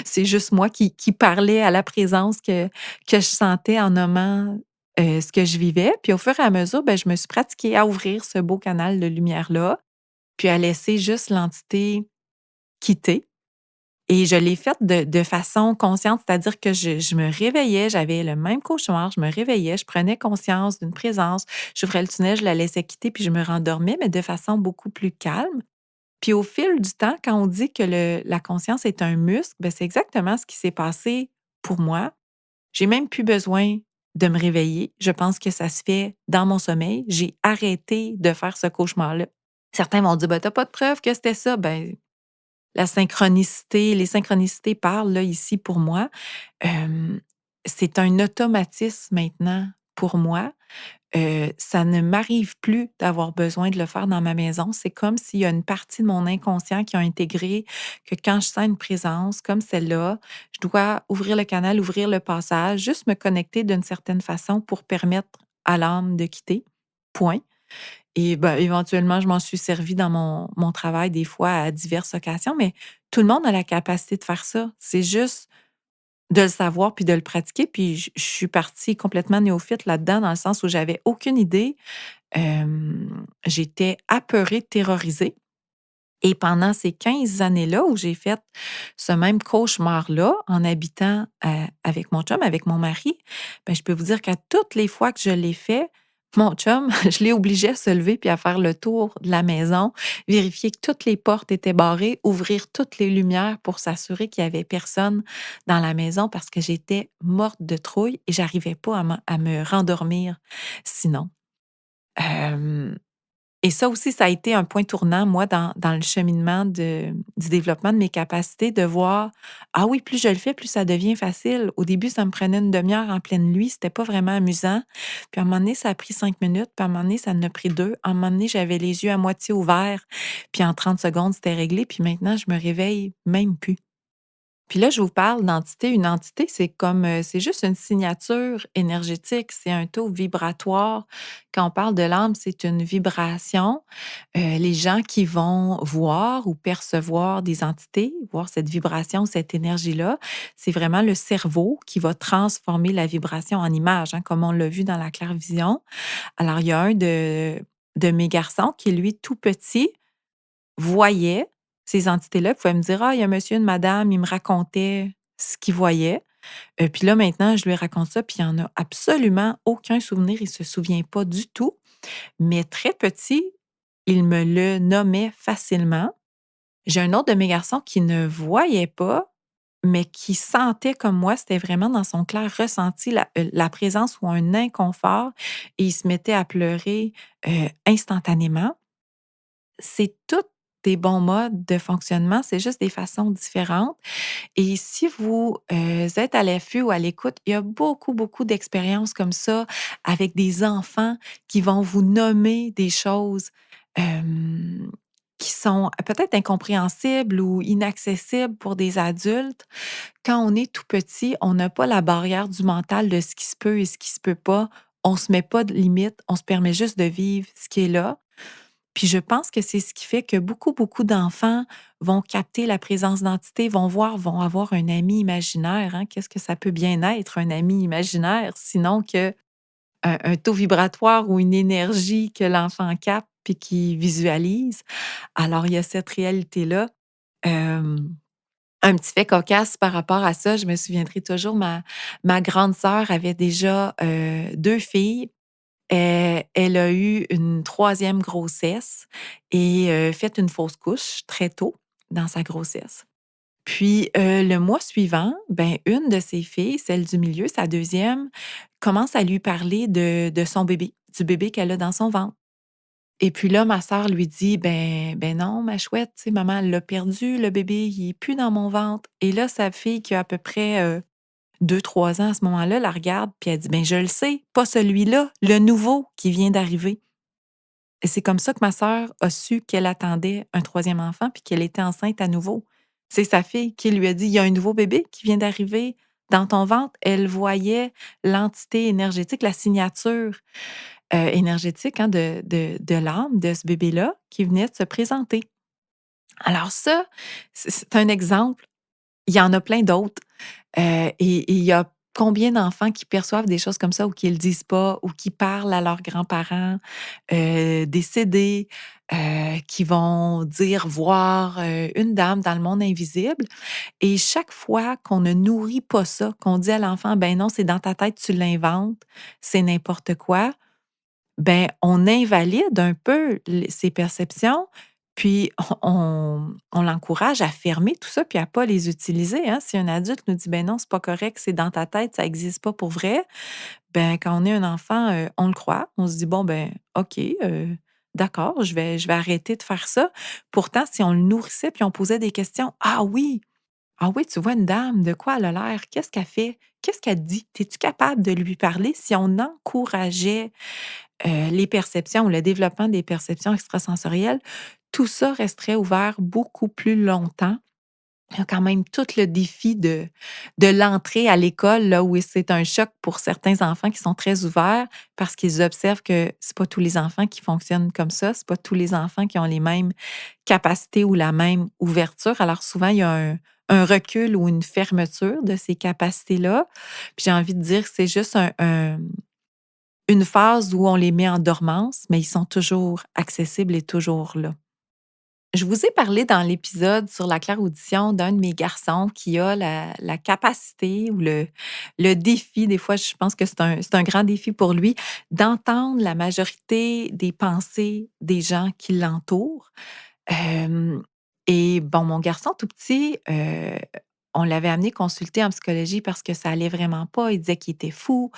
c'est juste moi qui parlais à la présence que je sentais en nommant, ce que je vivais. Puis au fur et à mesure, ben, je me suis pratiquée à ouvrir ce beau canal de lumière-là, puis à laisser juste l'entité quitter. Et je l'ai faite de façon consciente, c'est-à-dire que je me réveillais, j'avais le même cauchemar, je me réveillais, je prenais conscience d'une présence, j'ouvrais le tunnel, je la laissais quitter, puis je me rendormais, mais de façon beaucoup plus calme. Puis au fil du temps, quand on dit que la conscience est un muscle, ben, c'est exactement ce qui s'est passé pour moi. J'ai même plus besoin de me réveiller. Je pense que ça se fait dans mon sommeil. J'ai arrêté de faire ce cauchemar-là. Certains vont dire: «Ben, tu pas de preuve que c'était ça». Ben, les synchronicités parlent là, ici pour moi. Hem, c'est un automatisme maintenant pour moi. Ça ne m'arrive plus d'avoir besoin de le faire dans ma maison. C'est comme s'il y a une partie de mon inconscient qui a intégré que quand je sens une présence comme celle-là, je dois ouvrir le canal, ouvrir le passage, juste me connecter d'une certaine façon pour permettre à l'âme de quitter, point. Et ben, éventuellement, je m'en suis servie dans mon travail des fois à diverses occasions, mais tout le monde a la capacité de faire ça. C'est juste de le savoir puis de le pratiquer. Puis je suis partie complètement néophyte là-dedans, dans le sens où j'avais aucune idée. J'étais apeurée, terrorisée. Et pendant ces 15 années-là où j'ai fait ce même cauchemar-là en habitant, avec mon chum, avec mon mari, ben, je peux vous dire qu'à toutes les fois que je l'ai fait, mon chum, je l'ai obligé à se lever puis à faire le tour de la maison, vérifier que toutes les portes étaient barrées, ouvrir toutes les lumières pour s'assurer qu'il y avait personne dans la maison parce que j'étais morte de trouille et j'arrivais pas à me rendormir sinon. Hem et ça aussi, ça a été un point tournant, moi, dans le cheminement du développement de mes capacités, de voir: «Ah oui, plus je le fais, plus ça devient facile». Au début, ça me prenait une demi-heure en pleine nuit, c'était pas vraiment amusant. Puis à un moment donné, ça a pris 5 minutes, puis à un moment donné, ça en a pris 2. À un moment donné, j'avais les yeux à moitié ouverts, puis en 30 secondes, c'était réglé, puis maintenant, je me réveille même plus. Puis là, je vous parle d'entité. Une entité, c'est comme, c'est juste une signature énergétique, c'est un taux vibratoire. Quand on parle de l'âme, c'est une vibration. Les gens qui vont voir ou percevoir des entités, voir cette vibration, cette énergie-là, c'est vraiment le cerveau qui va transformer la vibration en image, hein, comme on l'a vu dans la clairvision. Alors, il y a un de mes garçons qui, lui, tout petit, voyait ces entités-là, pouvait me dire: «Ah, il y a monsieur, une madame», il me racontait ce qu'il voyait. Puis là, maintenant, je lui raconte ça, puis il en a absolument aucun souvenir, il se souvient pas du tout. Mais très petit, il me le nommait facilement. J'ai un autre de mes garçons qui ne voyait pas, mais qui sentait comme moi, c'était vraiment dans son clair ressenti la présence ou un inconfort et il se mettait à pleurer, instantanément. C'est tous des bons modes de fonctionnement, c'est juste des façons différentes. Et si vous, êtes à l'affût ou à l'écoute, il y a beaucoup, beaucoup d'expériences comme ça avec des enfants qui vont vous nommer des choses, hem, qui sont peut-être incompréhensibles ou inaccessibles pour des adultes. Quand on est tout petit, on n'a pas la barrière du mental de ce qui se peut et ce qui se peut pas. On se met pas de limite, on se permet juste de vivre ce qui est là. Puis je pense que c'est ce qui fait que beaucoup, beaucoup d'enfants vont capter la présence d'entités, vont voir, vont avoir un ami imaginaire, hein. Qu'est-ce que ça peut bien être un ami imaginaire, sinon que un taux vibratoire ou une énergie que l'enfant capte puis qu'il visualise. Alors il y a cette réalité-là. Hem, un petit fait cocasse par rapport à ça, je me souviendrai toujours, ma grande sœur avait déjà, 2 filles. Elle a eu une troisième grossesse et fait une fausse couche très tôt dans sa grossesse. Puis, le mois suivant, ben, une de ses filles, celle du milieu, sa deuxième, commence à lui parler de son bébé, du bébé qu'elle a dans son ventre. Et puis là, ma sœur lui dit: «Ben non, ma chouette, tu sais, maman, elle l'a perdu le bébé, il est plus dans mon ventre». Et là, sa fille qui a à peu près, 2-3 ans à ce moment-là, la regarde puis elle dit: «Ben, je le sais, pas celui-là, le nouveau qui vient d'arriver». Et c'est comme ça que ma sœur a su qu'elle attendait un troisième enfant puis qu'elle était enceinte à nouveau. C'est sa fille qui lui a dit: «Il y a un nouveau bébé qui vient d'arriver dans ton ventre». Elle voyait l'entité énergétique, la signature, énergétique, hein, de l'âme de ce bébé-là qui venait de se présenter. Alors ça, c'est un exemple. Il y en a plein d'autres. Et il y a combien d'enfants qui perçoivent des choses comme ça ou qui le disent pas ou qui parlent à leurs grands-parents, décédés, qui vont dire voir, une dame dans le monde invisible et chaque fois qu'on ne nourrit pas ça, qu'on dit à l'enfant: «Ben non, c'est dans ta tête, tu l'inventes, c'est n'importe quoi», ben, on invalide un peu ses perceptions, puis on l'encourage à fermer tout ça, puis à pas les utiliser, hein. Si un adulte nous dit: «Ben non, c'est pas correct, c'est dans ta tête, ça existe pas pour vrai», ben, quand on est un enfant, on le croit. On se dit: «Bon, ben, OK, d'accord, je vais arrêter de faire ça». Pourtant, si on le nourrissait, puis on posait des questions: ah oui, tu vois une dame, de quoi elle a l'air? Qu'est-ce qu'elle fait? Qu'est-ce qu'elle dit? Es-tu capable de lui parler?» Si on encourageait les perceptions ou le développement des perceptions extrasensorielles, tout ça resterait ouvert beaucoup plus longtemps. Il y a quand même tout le défi de l'entrée à l'école, là, où c'est un choc pour certains enfants qui sont très ouverts parce qu'ils observent que c'est pas tous les enfants qui fonctionnent comme ça, c'est pas tous les enfants qui ont les mêmes capacités ou la même ouverture. Alors souvent, il y a un recul ou une fermeture de ces capacités-là. Puis j'ai envie de dire que c'est juste une phase où on les met en dormance, mais ils sont toujours accessibles et toujours là. Je vous ai parlé dans l'épisode sur la clairaudition d'un de mes garçons qui a la capacité ou le défi, des fois, je pense que c'est un grand défi pour lui, d'entendre la majorité des pensées des gens qui l'entourent. Hem et bon, mon garçon tout petit, on l'avait amené consulter en psychologie parce que ça allait vraiment pas. Il disait qu'il était fou,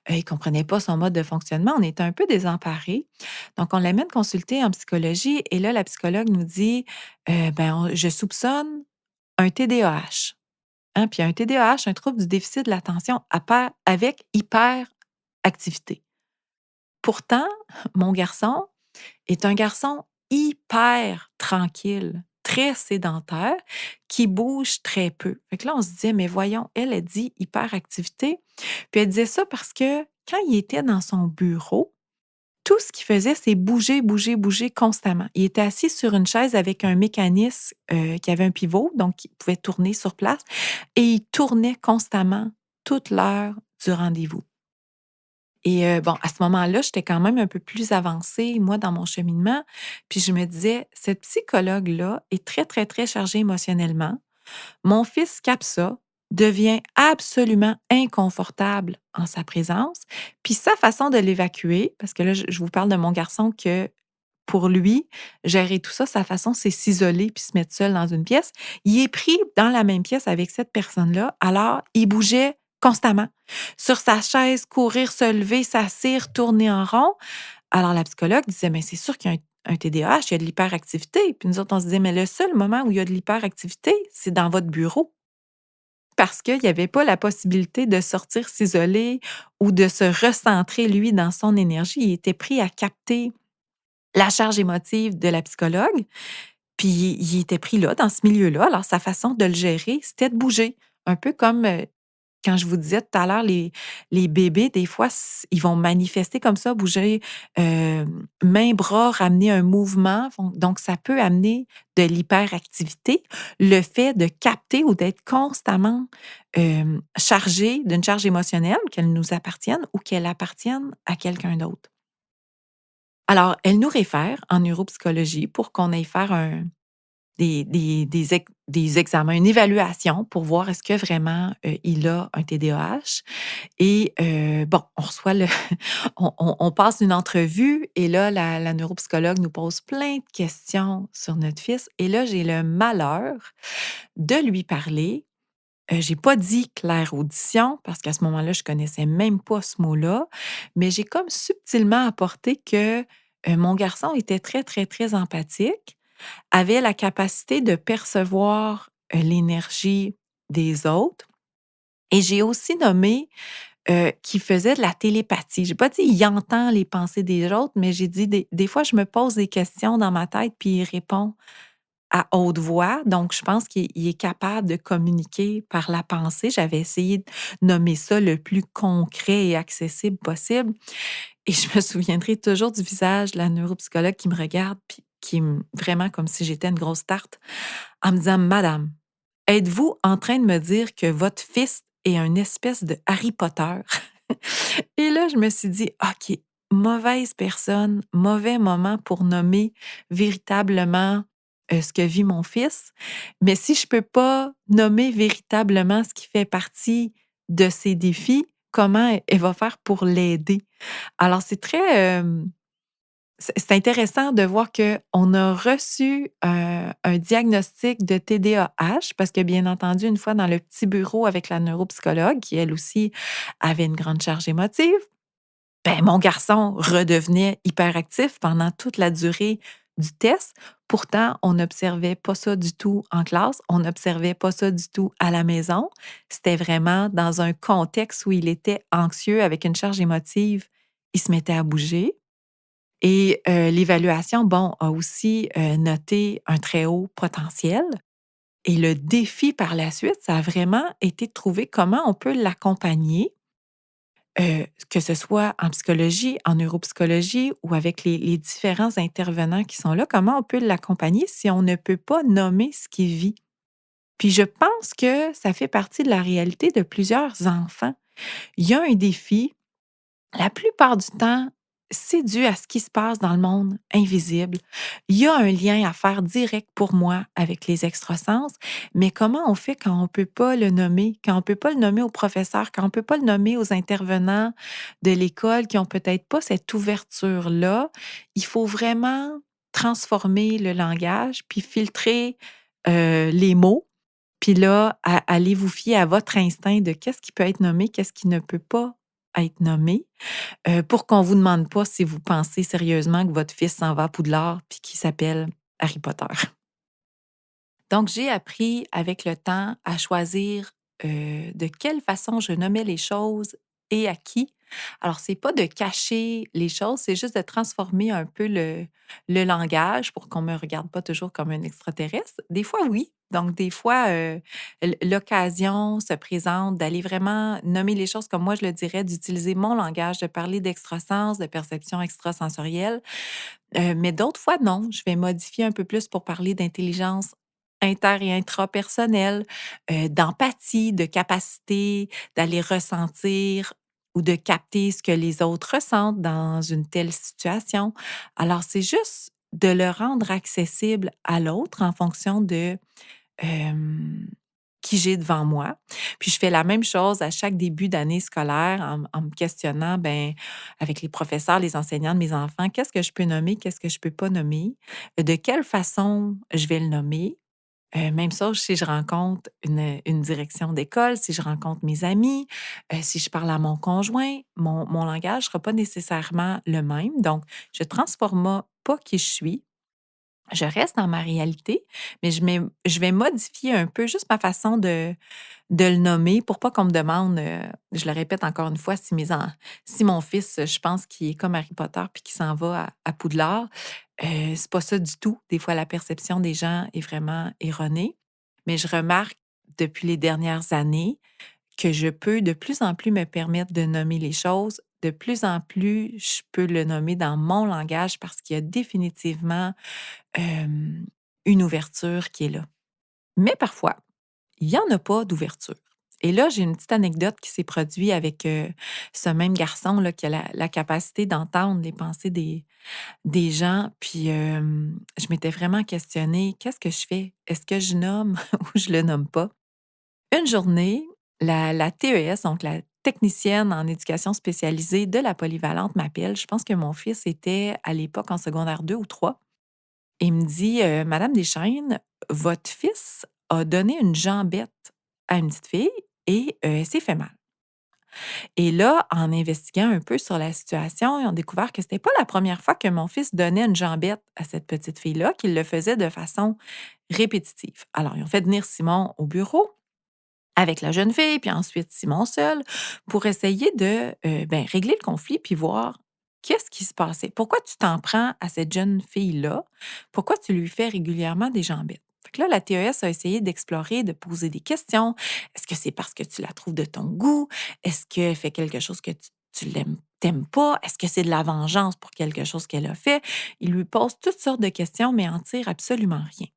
il comprenait pas son mode de fonctionnement. On était un peu désemparés. Donc on l'amène consulter en psychologie et là, la psychologue nous dit, ben, on je soupçonne un TDAH, hein, puis un TDAH, un trouble du déficit de l'attention avec hyperactivité. Pourtant, mon garçon est un garçon hyper tranquille, très sédentaire, qui bouge très peu. Fait que là, on se disait: «Mais voyons, elle dit hyperactivité». Puis elle disait ça parce que quand il était dans son bureau, tout ce qu'il faisait, c'est bouger, bouger, bouger constamment. Il était assis sur une chaise avec un mécanisme, qui avait un pivot, donc il pouvait tourner sur place et il tournait constamment toute l'heure du rendez-vous. Et bon, à ce moment-là, j'étais quand même un peu plus avancée, moi, dans mon cheminement. Puis je me disais: «Cette psychologue-là est très, très, très chargée émotionnellement. Mon fils capte ça, devient absolument inconfortable en sa présence, puis sa façon de l'évacuer», parce que là, je vous parle de mon garçon que pour lui, gérer tout ça, sa façon, c'est s'isoler puis se mettre seul dans une pièce. Il est pris dans la même pièce avec cette personne-là, alors il bougeait constamment. Sur sa chaise, courir, se lever, s'assire, tourner en rond. Alors la psychologue disait: «Mais c'est sûr qu'il y a un TDAH, il y a de l'hyperactivité». Puis nous autres, on se disait: «Mais le seul moment où il y a de l'hyperactivité, c'est dans votre bureau». Parce qu'il y avait pas la possibilité de sortir s'isoler ou de se recentrer, lui, dans son énergie. Il était pris à capter la charge émotive de la psychologue, puis il était pris là, dans ce milieu-là. Alors sa façon de le gérer, c'était de bouger. Un peu comme, quand je vous disais tout à l'heure, les bébés, des fois, ils vont manifester comme ça, bouger, mains, bras, ramener un mouvement. Donc ça peut amener de l'hyperactivité. Le fait de capter ou d'être constamment, chargé d'une charge émotionnelle, qu'elle nous appartienne ou qu'elle appartienne à quelqu'un d'autre. Alors, elle nous réfère en neuropsychologie pour qu'on aille faire des examens, une évaluation pour voir est-ce que vraiment, il a un TDAH et bon, on reçoit le on passe une entrevue et là, la neuropsychologue nous pose plein de questions sur notre fils et là, j'ai le malheur de lui parler. J'ai pas dit clairaudition parce qu'à ce moment-là, je connaissais même pas ce mot-là, mais j'ai comme subtilement apporté que, mon garçon était très, très, très empathique, avait la capacité de percevoir, l'énergie des autres et j'ai aussi nommé, qu'il faisait de la télépathie. J'ai pas dit: «Il entend les pensées des autres», mais j'ai dit: «Des fois, je me pose des questions dans ma tête, puis il répond à haute voix». Donc je pense qu'il est capable de communiquer par la pensée. J'avais essayé de nommer ça le plus concret et accessible possible et je me souviendrai toujours du visage de la neuropsychologue qui me regarde puis qui me vraiment comme si j'étais une grosse tarte, en me disant: «Madame, êtes-vous en train de me dire que votre fils est un espèce de Harry Potter?» Et là, je me suis dit: «OK, mauvaise personne, mauvais moment pour nommer véritablement, ce que vit mon fils. Mais si je peux pas nommer véritablement ce qui fait partie de ses défis, comment elle va faire pour l'aider?» Alors c'est très, c'est intéressant de voir qu'on a reçu, un diagnostic de TDAH parce que, bien entendu, une fois dans le petit bureau avec la neuropsychologue qui, elle aussi, avait une grande charge émotive, ben, mon garçon redevenait hyperactif pendant toute la durée du test. Pourtant, on n'observait pas ça du tout en classe, on n'observait pas ça du tout à la maison. C'était vraiment dans un contexte où il était anxieux avec une charge émotive, il se mettait à bouger. Et l'évaluation, bon, a aussi, noté un très haut potentiel et le défi par la suite, ça a vraiment été de trouver comment on peut l'accompagner, que ce soit en psychologie, en neuropsychologie ou avec les différents intervenants qui sont là, comment on peut l'accompagner si on ne peut pas nommer ce qu'il vit? Puis je pense que ça fait partie de la réalité de plusieurs enfants. Il y a un défi, la plupart du temps, c'est dû à ce qui se passe dans le monde invisible. Il y a un lien à faire direct pour moi avec les extrasens, mais comment on fait quand on peut pas le nommer? Quand on peut pas le nommer aux professeurs, quand on peut pas le nommer aux intervenants de l'école qui ont peut-être pas cette ouverture-là, il faut vraiment transformer le langage, puis filtrer, les mots, puis là, allez vous fier à votre instinct de qu'est-ce qui peut être nommé, qu'est-ce qui ne peut pas être nommé. Pour qu'on vous demande pas si vous pensez sérieusement que votre fils s'en va à Poudlard puis qu'il s'appelle Harry Potter. Donc j'ai appris avec le temps à choisir, de quelle façon je nommais les choses et à qui. Alors c'est pas de cacher les choses, c'est juste de transformer un peu le langage pour qu'on me regarde pas toujours comme un extraterrestre. Des fois oui, donc des fois, l'occasion se présente d'aller vraiment nommer les choses comme moi je le dirais, d'utiliser mon langage, de parler d'extrasens, de perception extrasensorielle. Mais d'autres fois, non. Je vais modifier un peu plus pour parler d'intelligence inter et intrapersonnelle, d'empathie, de capacité d'aller ressentir ou de capter ce que les autres ressentent dans une telle situation. Alors, c'est juste de le rendre accessible à l'autre en fonction de, hem, qui j'ai devant moi. Puis je fais la même chose à chaque début d'année scolaire en me questionnant, ben, avec les professeurs, les enseignants de mes enfants, qu'est-ce que je peux nommer, qu'est-ce que je peux pas nommer, de quelle façon je vais le nommer. Même chose si je rencontre une direction d'école, si je rencontre mes amis, si je parle à mon conjoint, mon langage ne sera pas nécessairement le même. Donc, je ne transforme pas qui je suis, je reste dans ma réalité, mais je vais modifier un peu juste ma façon de le nommer pour pas qu'on me demande, je le répète encore une fois, si mon fils, je pense qu'il est comme Harry Potter puis qu'il s'en va à Poudlard, c'est pas ça du tout. Des fois, la perception des gens est vraiment erronée, mais je remarque depuis les dernières années que je peux de plus en plus me permettre de nommer les choses. De plus en plus, je peux le nommer dans mon langage parce qu'il y a définitivement hem, une ouverture qui est là. Mais parfois, il y en a pas d'ouverture. Et là, j'ai une petite anecdote qui s'est produite avec, ce même garçon-là qui a la capacité d'entendre les pensées des gens. Puis, je m'étais vraiment questionnée: «Qu'est-ce que je fais? Est-ce que je nomme ou je le nomme pas?» Une journée, la TES, donc la technicienne en éducation spécialisée de la polyvalente m'appelle. Je pense que mon fils était à l'époque en secondaire 2 ou 3. Et il me dit, «Madame Deschaines, votre fils a donné une jambette à une petite fille et elle s'est fait mal». Et là, en investiguant un peu sur la situation, ils ont découvert que c'était pas la première fois que mon fils donnait une jambette à cette petite fille-là, qu'il le faisait de façon répétitive. Alors, ils ont fait venir Simon au bureau avec la jeune fille, puis ensuite Simon seul, pour essayer de, ben, régler le conflit puis voir qu'est-ce qui se passait. Pourquoi tu t'en prends à cette jeune fille-là? Pourquoi tu lui fais régulièrement des jambettes? Fait que là, la TES a essayé d'explorer, de poser des questions. Est-ce que c'est parce que tu la trouves de ton goût? Est-ce qu'elle fait quelque chose que tu l'aimes t'aimes pas? Est-ce que c'est de la vengeance pour quelque chose qu'elle a fait? Il lui pose toutes sortes de questions, mais en tire absolument rien.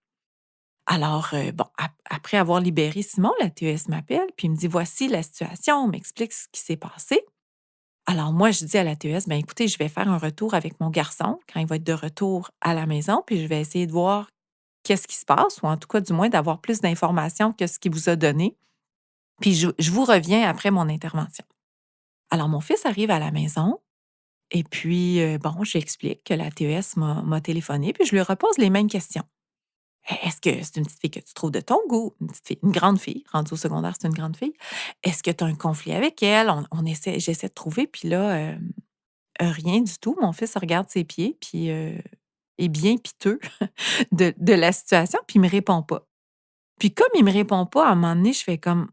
Alors, bon, après avoir libéré Simon, la TES m'appelle, puis il me dit: «Voici la situation», on m'explique ce qui s'est passé. Alors moi, je dis à la TES: «Ben, écoutez, je vais faire un retour avec mon garçon quand il va être de retour à la maison, puis je vais essayer de voir qu'est-ce qui se passe ou en tout cas, du moins, d'avoir plus d'informations que ce qu'il vous a donné. Puis je vous reviens après mon intervention». Alors mon fils arrive à la maison et puis, bon, j'explique que la TES m'a téléphoné, puis je lui repose les mêmes questions. Est-ce que c'est une petite fille que tu trouves de ton goût? Une petite fille, une grande fille, rendue au secondaire, c'est une grande fille. Est-ce que tu as un conflit avec elle? On essaie j'essaie de trouver, puis là, rien du tout. Mon fils regarde ses pieds, puis, est bien piteux de la situation, puis il me répond pas. Puis comme il me répond pas, à un moment donné, je fais comme: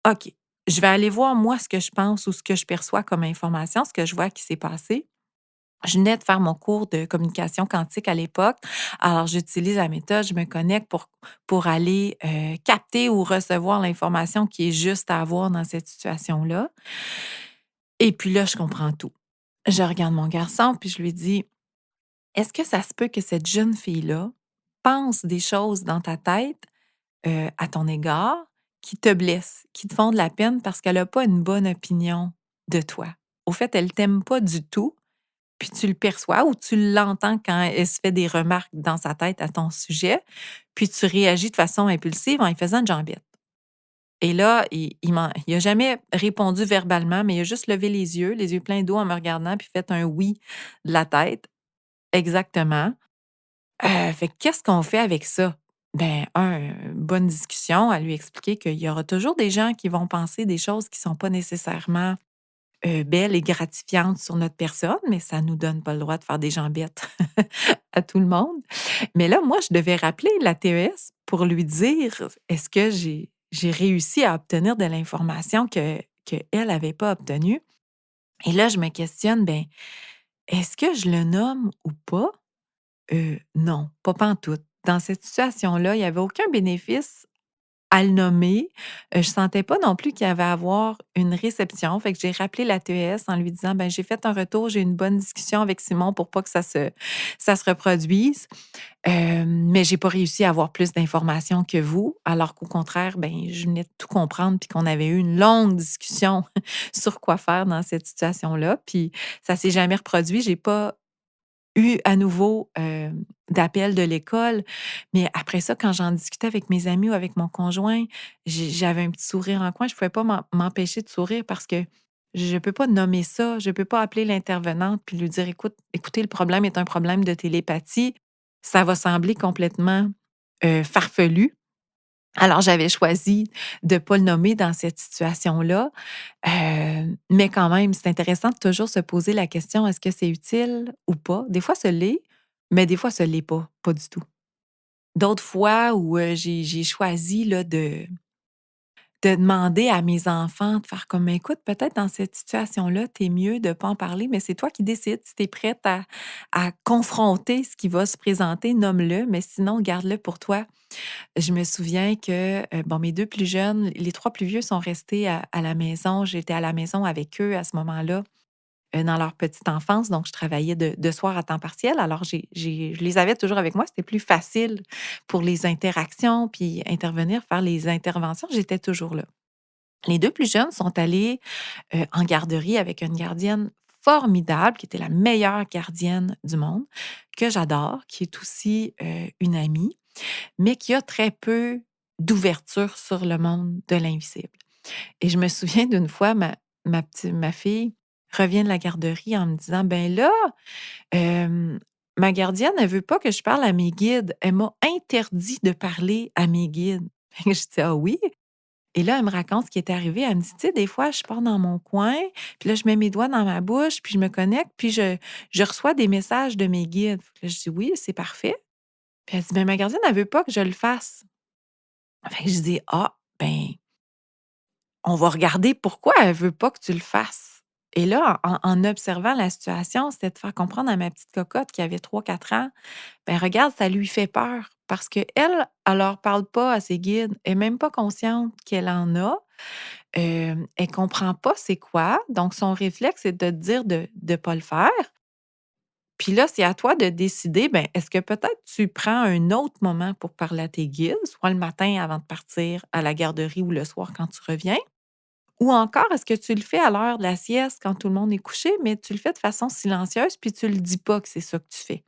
«OK, je vais aller voir moi ce que je pense ou ce que je perçois comme information, ce que je vois qui s'est passé». Je venais de faire mon cours de communication quantique à l'époque. Alors, j'utilise la méthode, je me connecte pour aller, capter ou recevoir l'information qui est juste à avoir dans cette situation-là. Et puis là, je comprends tout. Je regarde mon garçon, puis je lui dis: «Est-ce que ça se peut que cette jeune fille-là pense des choses dans ta tête, à ton égard, qui te blessent, qui te font de la peine parce qu'elle a pas une bonne opinion de toi? Au fait, elle t'aime pas du tout, puis tu le perçois ou tu l'entends quand elle se fait des remarques dans sa tête à ton sujet, puis tu réagis de façon impulsive en lui faisant une jambette. Et là, il a jamais répondu verbalement, mais il a juste levé les yeux pleins d'eau en me regardant, puis fait un «oui» de la tête. Exactement. Fait que qu'est-ce qu'on fait avec ça? Ben, bonne discussion à lui expliquer qu'il y aura toujours des gens qui vont penser des choses qui sont pas nécessairement, belles et gratifiantes sur notre personne, mais ça nous donne pas le droit de faire des jambettes à tout le monde. Mais là, moi, je devais rappeler la TES pour lui dire, est-ce que j'ai réussi à obtenir de l'information qu'elle avait pas obtenue? Et là, je me questionne, ben, est-ce que je le nomme ou pas? Non, pas pantoute. Dans cette situation-là, il y avait aucun bénéfice à le nommer. Je sentais pas non plus qu'il y avait à avoir une réception. Fait que j'ai rappelé la TES en lui disant: «Ben, j'ai fait un retour, j'ai eu une bonne discussion avec Simon pour pas que ça se reproduise. Mais j'ai pas réussi à avoir plus d'informations que vous, alors qu'au contraire, ben, je venais de tout comprendre puis qu'on avait eu une longue discussion sur quoi faire dans cette situation-là, puis ça s'est jamais reproduit. J'ai pas eu à nouveau, d'appel de l'école, mais après ça, quand j'en discutais avec mes amis ou avec mon conjoint, j'avais un petit sourire en coin. Je pouvais pas m'empêcher de sourire parce que je peux pas nommer ça. Je peux pas appeler l'intervenante puis lui dire: Écoutez, le problème est un problème de télépathie». Ça va sembler complètement, farfelu. Alors, j'avais choisi de pas le nommer dans cette situation-là, mais quand même, c'est intéressant de toujours se poser la question: «Est-ce que c'est utile ou pas?» Des fois, ça l'est, mais des fois, ça l'est pas du tout. D'autres fois où, j'ai choisi là de demander à mes enfants de faire comme: «Écoute, peut-être dans cette situation-là, tu es mieux de pas en parler, mais c'est toi qui décides. Si tu es prête à confronter ce qui va se présenter, nomme-le, mais sinon garde-le pour toi». Je me souviens que, bon, mes 2 plus jeunes, les 3 plus vieux sont restés à la maison. J'étais à la maison avec eux à ce moment-là, dans leur petite enfance, donc je travaillais de soir à temps partiel. Alors je les avais toujours avec moi. C'était plus facile pour les interactions, puis intervenir, faire les interventions, j'étais toujours là. Les 2 plus jeunes sont allés, en garderie avec une gardienne formidable, qui était la meilleure gardienne du monde, que j'adore, qui est aussi, une amie, mais qui a très peu d'ouverture sur le monde de l'invisible. Et je me souviens d'une fois, ma fille revient de la garderie en me disant: «Ben là, hem, ma gardienne, elle veut pas que je parle à mes guides. Elle m'a interdit de parler à mes guides». Fait que je dis: «Ah oui?» Et là, elle me raconte ce qui est arrivé. Elle me dit: «Tu sais, des fois, je pars dans mon coin, puis là, je mets mes doigts dans ma bouche, puis je me connecte, puis je reçois des messages de mes guides». Fait que je dis: «Oui, c'est parfait». Puis elle dit: «Ben, ma gardienne, elle veut pas que je le fasse». Fait que je dis: «Ah, ben, on va regarder pourquoi elle veut pas que tu le fasses». Et là, en observant la situation, c'était de faire comprendre à ma petite cocotte qui avait 3 4 ans, ben regarde, ça lui fait peur parce qu'elle, elle leur parle pas à ses guides. Elle est même pas consciente qu'elle en a. Elle comprend pas c'est quoi, donc son réflexe, c'est de te dire de pas le faire. Puis là, c'est à toi de décider, ben, est-ce que peut-être tu prends un autre moment pour parler à tes guides, soit le matin avant de partir à la garderie ou le soir quand tu reviens? Ou encore, est-ce que tu le fais à l'heure de la sieste quand tout le monde est couché, mais tu le fais de façon silencieuse, puis tu le dis pas que c'est ça que tu fais?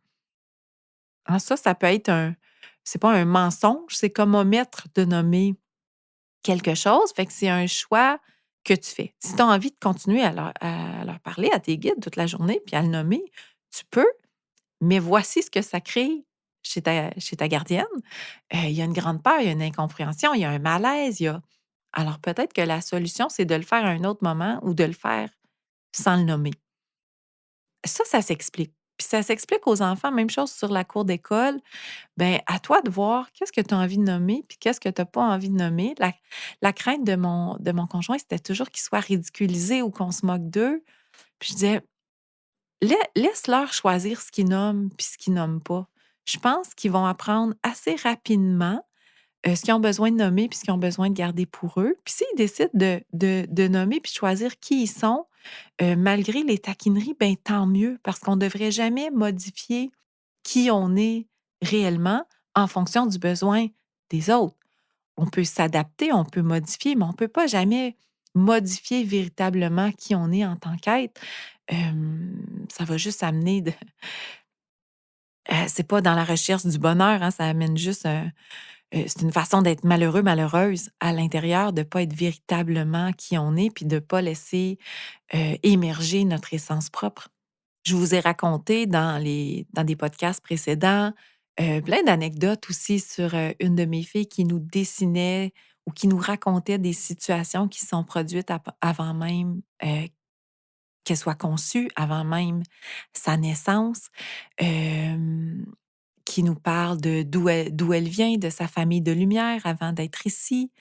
Ah, ça peut être c'est pas un mensonge, c'est comme omettre de nommer quelque chose, fait que c'est un choix que tu fais. Si tu as envie de continuer à leur parler à tes guides toute la journée, puis à le nommer, tu peux, mais voici ce que ça crée chez ta gardienne. Il y a une grande peur, il y a une incompréhension, il y a un malaise, il y a alors peut-être que la solution, c'est de le faire à un autre moment ou de le faire sans le nommer. Ça s'explique. Puis ça s'explique aux enfants, même chose sur la cour d'école. Ben, à toi de voir qu'est-ce que tu as envie de nommer, puis qu'est-ce que tu as pas envie de nommer. La crainte de mon conjoint, c'était toujours qu'ils soient ridiculisés ou qu'on se moque d'eux. Puis je disais: Laisse-leur choisir ce qu'ils nomment puis ce qu'ils nomment pas». Je pense qu'ils vont apprendre assez rapidement, ce qu'ils ont besoin de nommer puis ce qu'ils ont besoin de garder pour eux. Puis s'ils décident de nommer puis de choisir qui ils sont, malgré les taquineries, ben, tant mieux parce qu'on ne devrait jamais modifier qui on est réellement en fonction du besoin des autres. On peut s'adapter, on peut modifier, mais on ne peut pas jamais modifier véritablement qui on est en tant qu'être, ça va juste amener de c'est pas dans la recherche du bonheur, hein, ça amène juste c'est une façon d'être malheureux, malheureuse à l'intérieur, de pas être véritablement qui on est, puis de pas laisser, émerger notre essence propre. Je vous ai raconté dans des podcasts précédents, plein d'anecdotes aussi sur, une de mes filles qui nous dessinait ou qui nous racontait des situations qui se sont produites avant même, qu'elle soit conçue, avant même sa naissance. Hem qui nous parle de d'où elle vient, de sa famille de lumière avant d'être ici,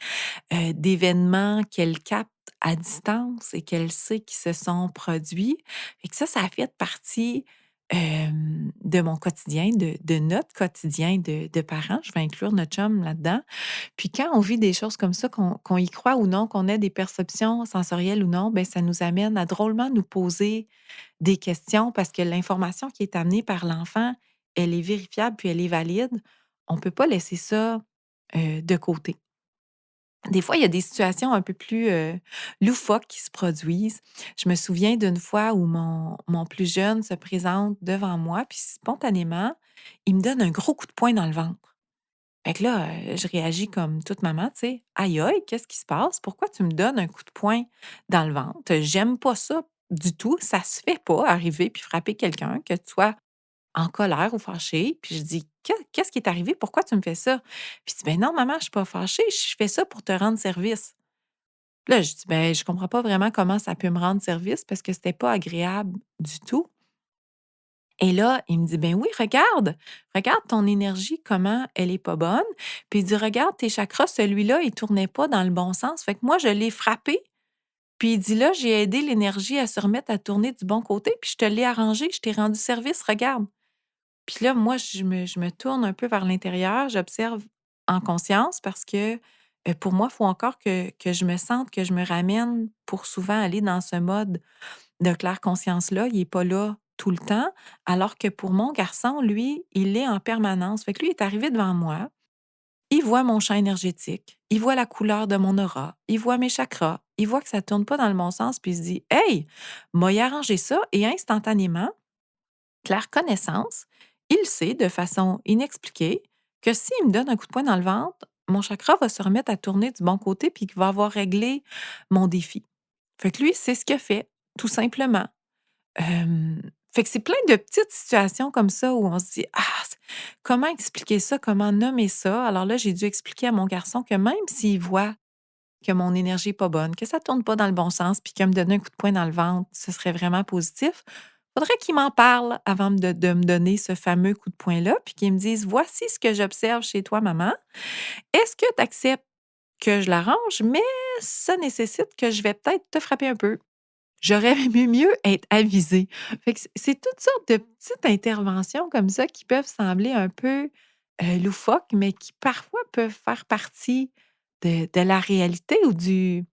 d'événements qu'elle capte à distance et qu'elle sait qui se sont produits. Et que ça a fait partie, de mon quotidien, de notre quotidien de parents. Je vais inclure notre chum là-dedans. Puis quand on vit des choses comme ça, qu'on y croit ou non, qu'on ait des perceptions sensorielles ou non, ben ça nous amène à drôlement nous poser des questions parce que l'information qui est amenée par l'enfant, elle est vérifiable puis elle est valide. On peut pas laisser ça, de côté. Des fois, il y a des situations un peu plus, loufoques qui se produisent. Je me souviens d'une fois où mon plus jeune se présente devant moi, puis spontanément, il me donne un gros coup de poing dans le ventre. Fait que là, je réagis comme toute maman, tu sais: «Aïe, aïe, qu'est-ce qui se passe? Pourquoi tu me donnes un coup de poing dans le ventre? J'aime pas ça du tout, ça se fait pas arriver puis frapper quelqu'un, que tu sois en colère ou fâché». Puis je dis: Qu'est-ce qui est arrivé? Pourquoi tu me fais ça?» Puis il dit: «Ben non maman, je suis pas fâchée, je fais ça pour te rendre service». Là, je dis: «Ben, je comprends pas vraiment comment ça peut me rendre service parce que c'était pas agréable du tout». Et là, il me dit: «Ben oui, regarde ton énergie, comment elle est pas bonne». Puis il dit: «Regarde tes chakras, celui-là, il tournait pas dans le bon sens. Fait que moi, je l'ai frappé, puis il dit: "Là, j'ai aidé l'énergie à se remettre à tourner du bon côté, puis je te l'ai arrangé, je t'ai rendu service, regarde." Puis là, moi, je me tourne un peu vers l'intérieur, j'observe en conscience parce que, pour moi, il faut encore que je me sente, que je me ramène pour souvent aller dans ce mode de claire conscience-là. Il est pas là tout le temps, alors que pour mon garçon, lui, il est en permanence. Fait que lui, il est arrivé devant moi, il voit mon champ énergétique, il voit la couleur de mon aura, il voit mes chakras, il voit que ça tourne pas dans le bon sens, puis il se dit: «Hey, m'a y arrangé ça» et instantanément, claire connaissance, il sait de façon inexpliquée que s'il me donne un coup de poing dans le ventre, mon chakra va se remettre à tourner du bon côté puis qu'il va avoir réglé mon défi. Fait que lui, c'est ce qu'il a fait, tout simplement. Fait que c'est plein de petites situations comme ça où on se dit: «Ah, comment expliquer ça? Comment nommer ça?» Alors là, j'ai dû expliquer à mon garçon que même s'il voit que mon énergie est pas bonne, que ça tourne pas dans le bon sens, puis que me donner un coup de poing dans le ventre, ce serait vraiment positif. Faudrait qu'il m'en parle avant de me donner ce fameux coup de poing-là, puis qu'il me dise: «Voici ce que j'observe chez toi, maman. Est-ce que tu acceptes que je l'arrange? Mais ça nécessite que je vais peut-être te frapper un peu». J'aurais aimé mieux être avisée. Fait que c'est toutes sortes de petites interventions comme ça qui peuvent sembler un peu, loufoques, mais qui parfois peuvent faire partie de la réalité ou du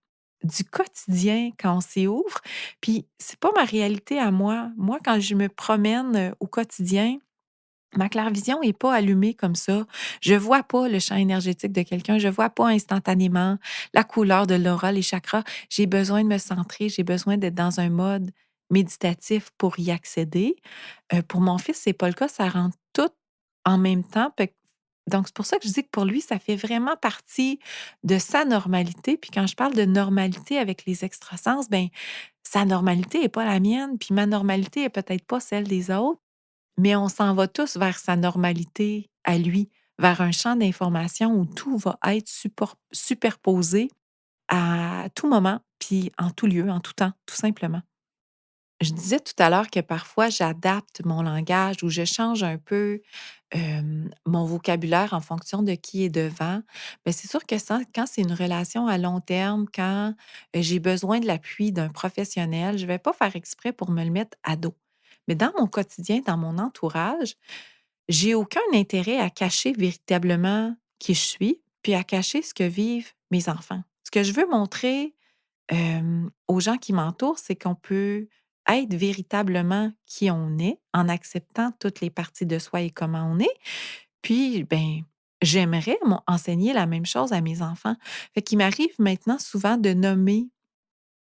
quotidien quand on s'y ouvre. Puis c'est pas ma réalité à moi. Moi, quand je me promène, au quotidien, ma clairvision est pas allumée comme ça. Je vois pas le champ énergétique de quelqu'un, je vois pas instantanément la couleur de l'aura, les chakras. J'ai besoin de me centrer, j'ai besoin d'être dans un mode méditatif pour y accéder. Pour mon fils, c'est pas le cas, ça rentre tout en même temps. Donc c'est pour ça que je dis que pour lui, ça fait vraiment partie de sa normalité. Puis quand je parle de normalité avec les extrasens, ben sa normalité est pas la mienne, puis ma normalité est peut-être pas celle des autres. Mais on s'en va tous vers sa normalité à lui, vers un champ d'information où tout va être superposé à tout moment, puis en tout lieu, en tout temps, tout simplement. Je disais tout à l'heure que parfois j'adapte mon langage ou je change un peu, mon vocabulaire en fonction de qui est devant. Mais c'est sûr que quand c'est une relation à long terme, quand, j'ai besoin de l'appui d'un professionnel, je ne vais pas faire exprès pour me le mettre à dos. Mais dans mon quotidien, dans mon entourage, j'ai aucun intérêt à cacher véritablement qui je suis, puis à cacher ce que vivent mes enfants. Ce que je veux montrer aux gens qui m'entourent, c'est qu'on peut être véritablement qui on est en acceptant toutes les parties de soi et comment on est. Puis, ben, j'aimerais enseigner la même chose à mes enfants. Fait qu'il m'arrive maintenant souvent de nommer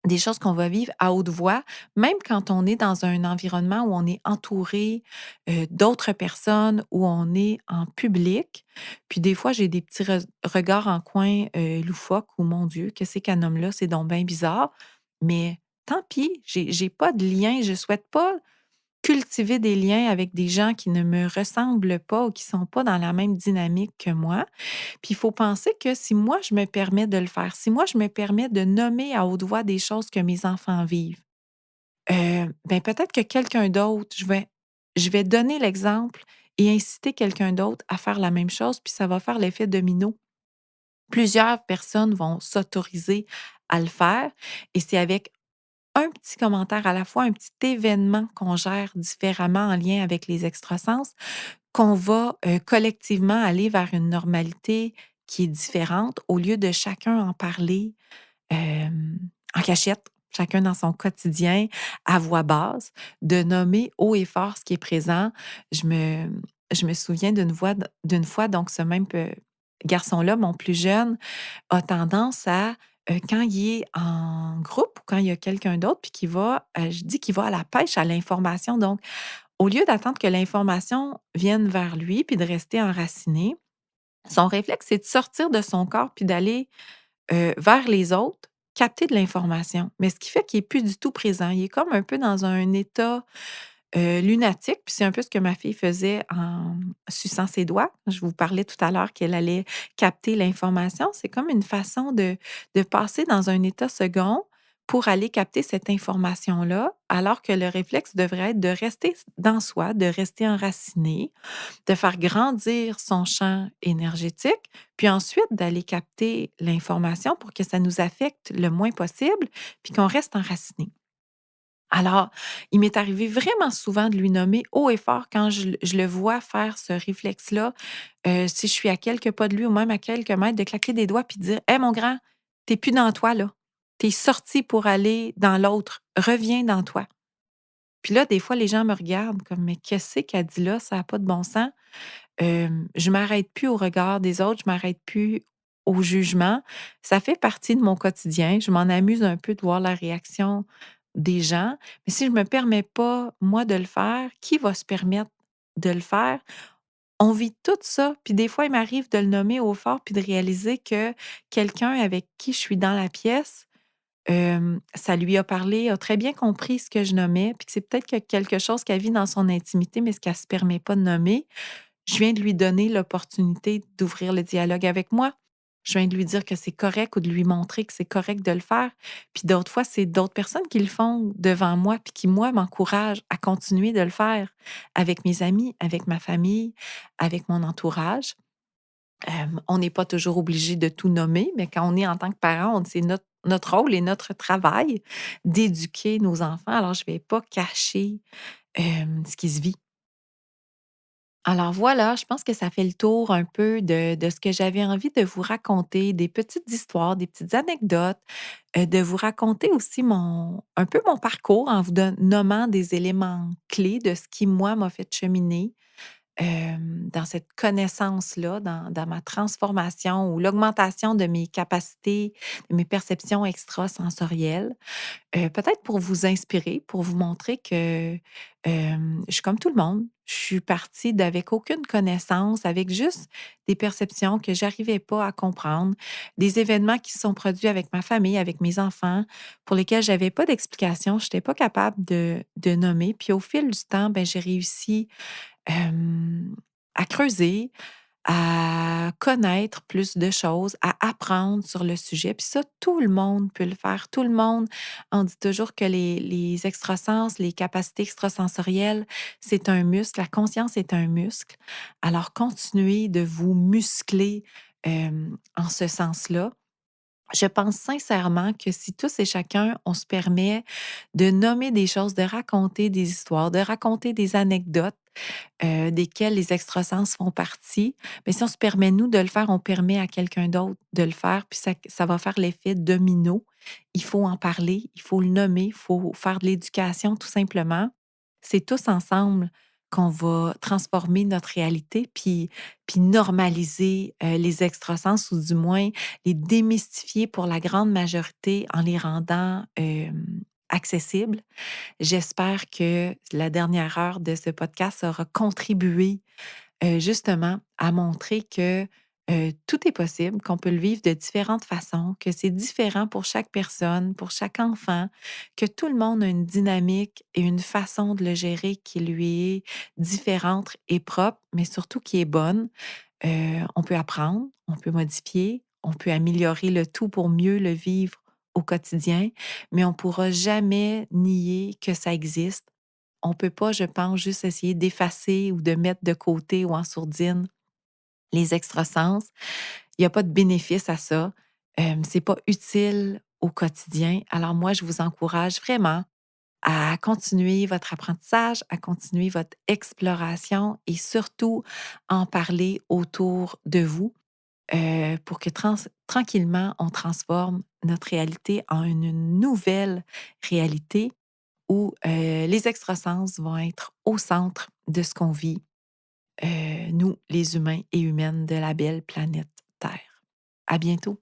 des choses qu'on va vivre à haute voix, même quand on est dans un environnement où on est entouré, d'autres personnes, où on est en public. Puis des fois, j'ai des petits regards en coin, loufoques ou «Mon Dieu, qu'est-ce qu'elle nomme là? C'est donc bien bizarre». Mais tant pis, j'ai pas de lien, je souhaite pas cultiver des liens avec des gens qui ne me ressemblent pas ou qui sont pas dans la même dynamique que moi. Puis il faut penser que si moi je me permets de le faire, si moi je me permets de nommer à haute voix des choses que mes enfants vivent, ben, peut-être que quelqu'un d'autre, je vais donner l'exemple et inciter quelqu'un d'autre à faire la même chose, puis ça va faire l'effet domino. Plusieurs personnes vont s'autoriser à le faire et c'est avec un petit commentaire à la fois, un petit événement qu'on gère différemment en lien avec les extrasens, qu'on va, collectivement aller vers une normalité qui est différente au lieu de chacun en parler, en cachette, chacun dans son quotidien, à voix basse, de nommer haut et fort ce qui est présent. Je me je me souviens d'une fois, donc ce même garçon-là, mon plus jeune, a tendance à, quand il est en groupe ou quand il y a quelqu'un d'autre puis qu'il va, je dis qu'il va à la pêche à l'information. Donc, au lieu d'attendre que l'information vienne vers lui puis de rester enraciné, son réflexe, c'est de sortir de son corps puis d'aller, vers les autres, capter de l'information. Mais ce qui fait qu'il est plus du tout présent. Il est comme un peu dans un état lunatique, puis c'est un peu ce que ma fille faisait en suçant ses doigts. Je vous parlais tout à l'heure qu'elle allait capter l'information. C'est comme une façon de passer dans un état second pour aller capter cette information-là, alors que le réflexe devrait être de rester dans soi, de rester enraciné, de faire grandir son champ énergétique, puis ensuite d'aller capter l'information pour que ça nous affecte le moins possible, puis qu'on reste enraciné. Alors, il m'est arrivé vraiment souvent de lui nommer haut et fort quand je le vois faire ce réflexe-là, si je suis à quelques pas de lui ou même à quelques mètres, de claquer des doigts puis de dire: «Hey mon grand, t'es plus dans toi là. T'es sorti pour aller dans l'autre. Reviens dans toi». Puis là, des fois, les gens me regardent comme: «Mais qu'est-ce qu'elle dit là? Ça a pas de bon sens». Je m'arrête plus au regard des autres, je m'arrête plus au jugement. Ça fait partie de mon quotidien. Je m'en amuse un peu de voir la réaction des gens. Mais si je me permets pas, moi, de le faire, qui va se permettre de le faire? On vit tout ça, puis des fois, il m'arrive de le nommer au fort puis de réaliser que quelqu'un avec qui je suis dans la pièce, ça lui a parlé, a très bien compris ce que je nommais, puis que c'est peut-être que quelque chose qu'elle vit dans son intimité, mais ce qu'elle se permet pas de nommer. Je viens de lui donner l'opportunité d'ouvrir le dialogue avec moi. Je viens de lui dire que c'est correct ou de lui montrer que c'est correct de le faire. Puis d'autres fois, c'est d'autres personnes qui le font devant moi, puis qui, moi, m'encouragent à continuer de le faire avec mes amis, avec ma famille, avec mon entourage. On n'est pas toujours obligé de tout nommer, mais quand on est en tant que parent, c'est notre rôle et notre travail d'éduquer nos enfants. Alors, je ne vais pas cacher ce qui se vit. Alors voilà, je pense que ça fait le tour un peu de ce que j'avais envie de vous raconter, des petites histoires, des petites anecdotes, de vous raconter aussi un peu mon parcours en vous nommant des éléments clés de ce qui, moi, m'a fait cheminer dans cette connaissance-là, dans ma transformation ou l'augmentation de mes capacités, de mes perceptions extrasensorielles. Peut-être pour vous inspirer, pour vous montrer que, je suis comme tout le monde. Je suis partie d'avec aucune connaissance, avec juste des perceptions que j'arrivais pas à comprendre, des événements qui se sont produits avec ma famille, avec mes enfants, pour lesquels j'avais pas d'explication, je n'étais pas capable de nommer. Puis au fil du temps, ben, j'ai réussi, hem, à creuser, à connaître plus de choses, à apprendre sur le sujet. Puis ça, tout le monde peut le faire. Tout le monde, on dit toujours que les extrasens, les capacités extrasensorielles, c'est un muscle. La conscience est un muscle. Alors, continuez de vous muscler en ce sens-là. Je pense sincèrement que si tous et chacun, on se permet de nommer des choses, de raconter des histoires, de raconter des anecdotes, desquelles les extrasens font partie, mais si on se permet, nous, de le faire, on permet à quelqu'un d'autre de le faire, puis ça va faire l'effet domino. Il faut en parler, il faut le nommer, il faut faire de l'éducation, tout simplement. C'est tous ensemble qu'on va transformer notre réalité puis normaliser, les extrasens ou du moins les démystifier pour la grande majorité en les rendant, accessibles. J'espère que la dernière heure de ce podcast aura contribué, justement à montrer que, tout est possible, qu'on peut le vivre de différentes façons, que c'est différent pour chaque personne, pour chaque enfant, que tout le monde a une dynamique et une façon de le gérer qui lui est différente et propre, mais surtout qui est bonne. On peut apprendre, on peut modifier, on peut améliorer le tout pour mieux le vivre au quotidien, mais on ne pourra jamais nier que ça existe. On ne peut pas, je pense, juste essayer d'effacer ou de mettre de côté ou en sourdine les extrasens. Il y a pas de bénéfice à ça. C'est pas utile au quotidien. Alors moi, je vous encourage vraiment à continuer votre apprentissage, à continuer votre exploration et surtout en parler autour de vous, pour que tranquillement, on transforme notre réalité en une nouvelle réalité où, les extrasens vont être au centre de ce qu'on vit, nous, les humains et humaines de la belle planète Terre. À bientôt.